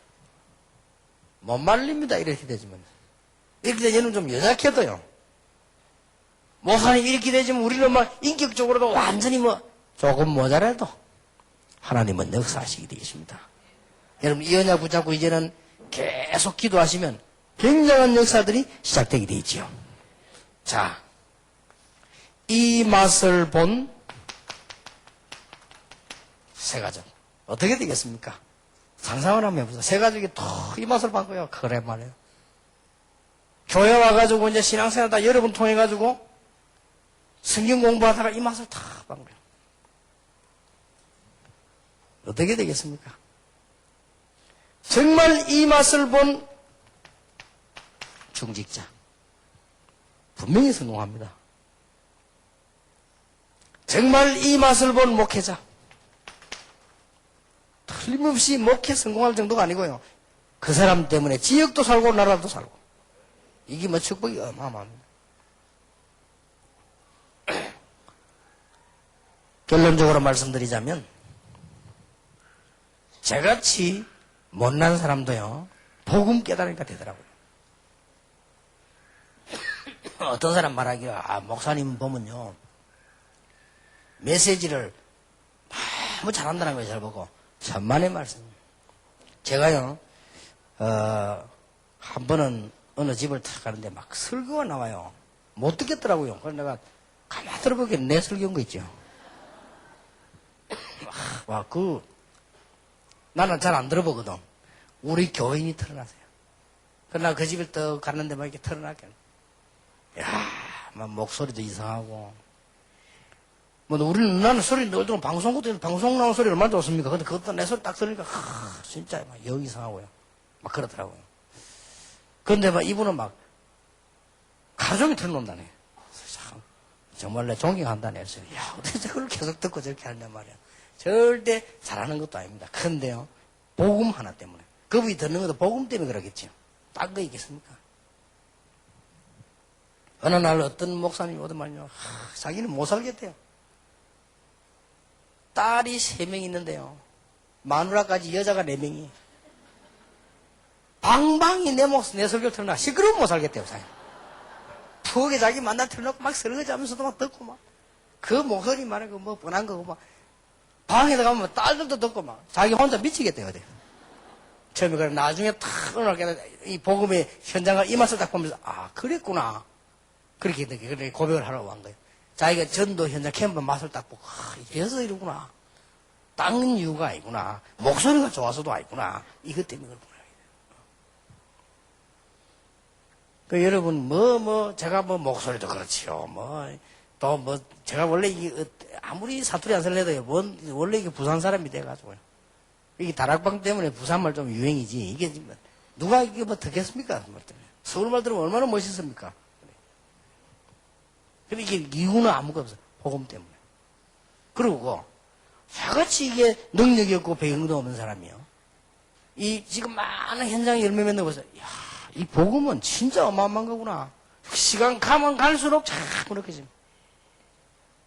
못 말립니다. 이렇게 되지만. 이렇게 되면 좀 여작해도요. 목사님 이렇게 되지만 우리는 막 인격적으로도 완전히 조금 모자라도 하나님은 역사하시게 되겠습니다. 여러분 이 언약 붙잡고 이제는 계속 기도하시면 굉장한 역사들이 시작되게 되지요. 자, 이 맛을 본 새 가족 어떻게 되겠습니까? 상상을 한번 해보세요. 새 가족이 또 이 맛을 봤고요. 그래 말이에요. 교회 와가지고 이제 신앙생활 다 여러분 통해가지고 성경 공부하다가 이 맛을 다 본 거예요. 어떻게 되겠습니까? 정말 이 맛을 본 중직자 분명히 성공합니다. 정말 이 맛을 본 목회자 틀림없이 목회 성공할 정도가 아니고요. 그 사람 때문에 지역도 살고 나라도 살고 이게 축복이 어마어마합니다. 결론적으로 말씀드리자면 저같이 못난 사람도요 복음 깨달으니까 되더라고요. 어떤 사람 말하기를, 목사님 보면요, 메시지를 너무 잘한다는 거예요, 잘 보고. 천만의 말씀. 제가요, 한 번은 어느 집을 탁 가는데 막 설교가 나와요. 못 듣겠더라고요. 그래서 내가 가만히 들어보기에 내 설교인 거 있죠. 나는 잘 안 들어보거든. 우리 교인이 틀어놨어요. 그러나 그 집에 또 갔는데 막 이렇게 틀어놨게. 막 목소리도 이상하고. 나는 소리 늘 들으면 방송 나온 소리 얼마나 좋습니까? 근데 그것도 내 소리 딱 들으니까, 진짜 막 영 이상하고요. 막 그러더라고요. 근데 막 이분은 막 가족이 틀어놓는다네. 정말 내 존경한다네. 그래서, 어떻게 저걸 계속 듣고 저렇게 하냐 말이야. 절대 잘하는 것도 아닙니다. 근데요, 복음 하나 때문에. 그분이 듣는 것도 복음 때문에 그러겠죠. 딴 거 있겠습니까? 어느 날 어떤 목사님이 오더만요. 자기는 못 살겠대요. 딸이 3명 있는데요. 마누라까지 여자가 4명이. 방방이 내 설교를 틀어놔. 시끄러우면 못 살겠대요. 푹에 자기 만나 틀어놓고 막 설거지하면서도 막 듣고 막. 그 목소리 말하고 뭐 뻔한 거고 막. 방에다 가면 딸들도 듣고 막. 자기 혼자 미치겠대요. 처음에 그래. 나중에 탁 이 복음의 현장을 이 맛을 딱 보면서 그랬구나. 그렇게 고백을 하라고 한 거예요. 자기가 전도 현장 캠프 맛을 딱 보고, 이래서 이러구나. 딴 이유가 아니구나. 목소리가 좋아서도 아니구나. 이것 때문에 그렇구나. 여러분, 제가 목소리도 그렇지요. 제가 원래 아무리 사투리 안 살려도 원래 이게 부산 사람이 돼가지고요. 이게 다락방 때문에 부산말 좀 유행이지. 이게 누가 이게 듣겠습니까? 서울말 들으면 얼마나 멋있습니까? 근데 이게 이유는 아무것도 없어요. 복음 때문에. 그리고 저같이 이게 능력이 없고 배경도 없는 사람이요. 지금 많은 현장에 열매 맺는 것을 이 복음은 진짜 어마어마한 거구나. 시간 가면 갈수록 자꾸 느껴집니다.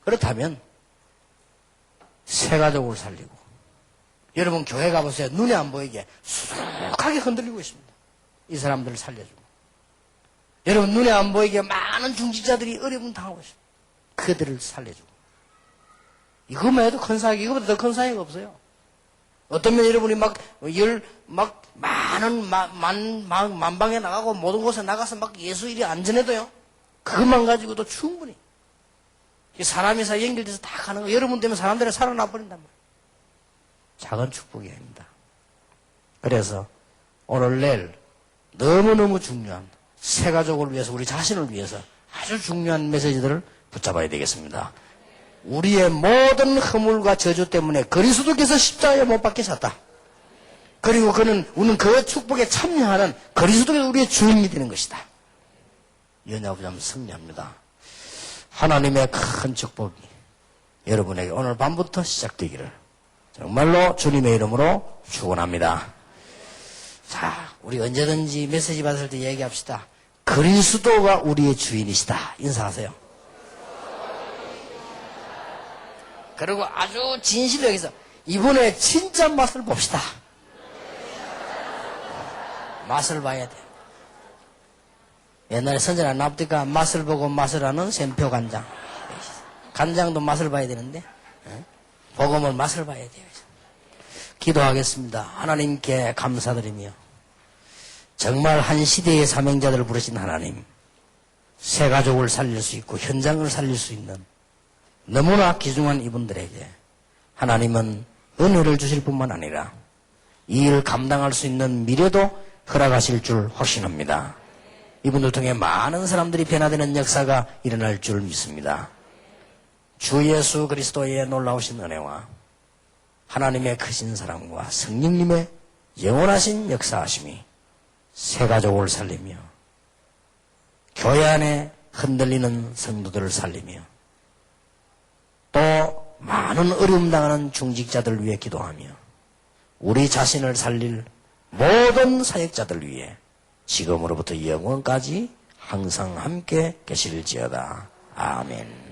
그렇다면 새 가족을 살리고 여러분 교회 가보세요. 눈에 안 보이게 수룩하게 흔들리고 있습니다. 이 사람들을 살려주고. 여러분 눈에 안 보이게 많은 중직자들이 어려움 당하고 있습니다. 그들을 살려주고. 이것만 해도 큰 사역, 이거보다 더 큰 사역이 없어요. 어떤 면 여러분이 만방에 나가고 모든 곳에 나가서 막 예수 일이 안전해도요. 그것만 가지고도 충분히. 사람이 연결돼서 다 가는 거. 여러분 때문에 사람들이 살아나 버린단 말이에요. 작은 축복이 아닙니다. 그래서 오늘 내일 너무너무 중요한 새 가족을 위해서 우리 자신을 위해서 아주 중요한 메시지들을 붙잡아야 되겠습니다. 우리의 모든 허물과 저주 때문에 그리스도께서 십자가에 못 박히셨다. 그리고 우리는 그 축복에 참여하는 그리스도가 우리의 주인이 되는 것이다. 연합하자면 승리합니다. 하나님의 큰 축복이 여러분에게 오늘 밤부터 시작되기를 정말로 주님의 이름으로 축원합니다. 자, 우리 언제든지 메시지 받을 때 얘기합시다. 그리스도가 우리의 주인이시다. 인사하세요. 그리고 아주 진실로 여기서 이번에 진짜 맛을 봅시다. 맛을 봐야 돼. 옛날에 선전한 납득가 맛을 보고 맛을 하는 샘표 간장. 간장도 맛을 봐야 되는데 복음은 맛을 봐야 돼요. 기도하겠습니다. 하나님께 감사드리며 정말 한 시대의 사명자들을 부르신 하나님, 새 가족을 살릴 수 있고 현장을 살릴 수 있는 너무나 귀중한 이분들에게 하나님은 은혜를 주실 뿐만 아니라 이 일을 감당할 수 있는 미래도 허락하실 줄 확신합니다. 이분들 통해 많은 사람들이 변화되는 역사가 일어날 줄 믿습니다. 주 예수 그리스도의 놀라우신 은혜와 하나님의 크신 사랑과 성령님의 영원하신 역사하심이 새 가족을 살리며 교회 안에 흔들리는 성도들을 살리며 또 많은 어려움 당하는 중직자들을 위해 기도하며 우리 자신을 살릴 모든 사역자들 위해 지금으로부터 영원까지 항상 함께 계실지어다. 아멘.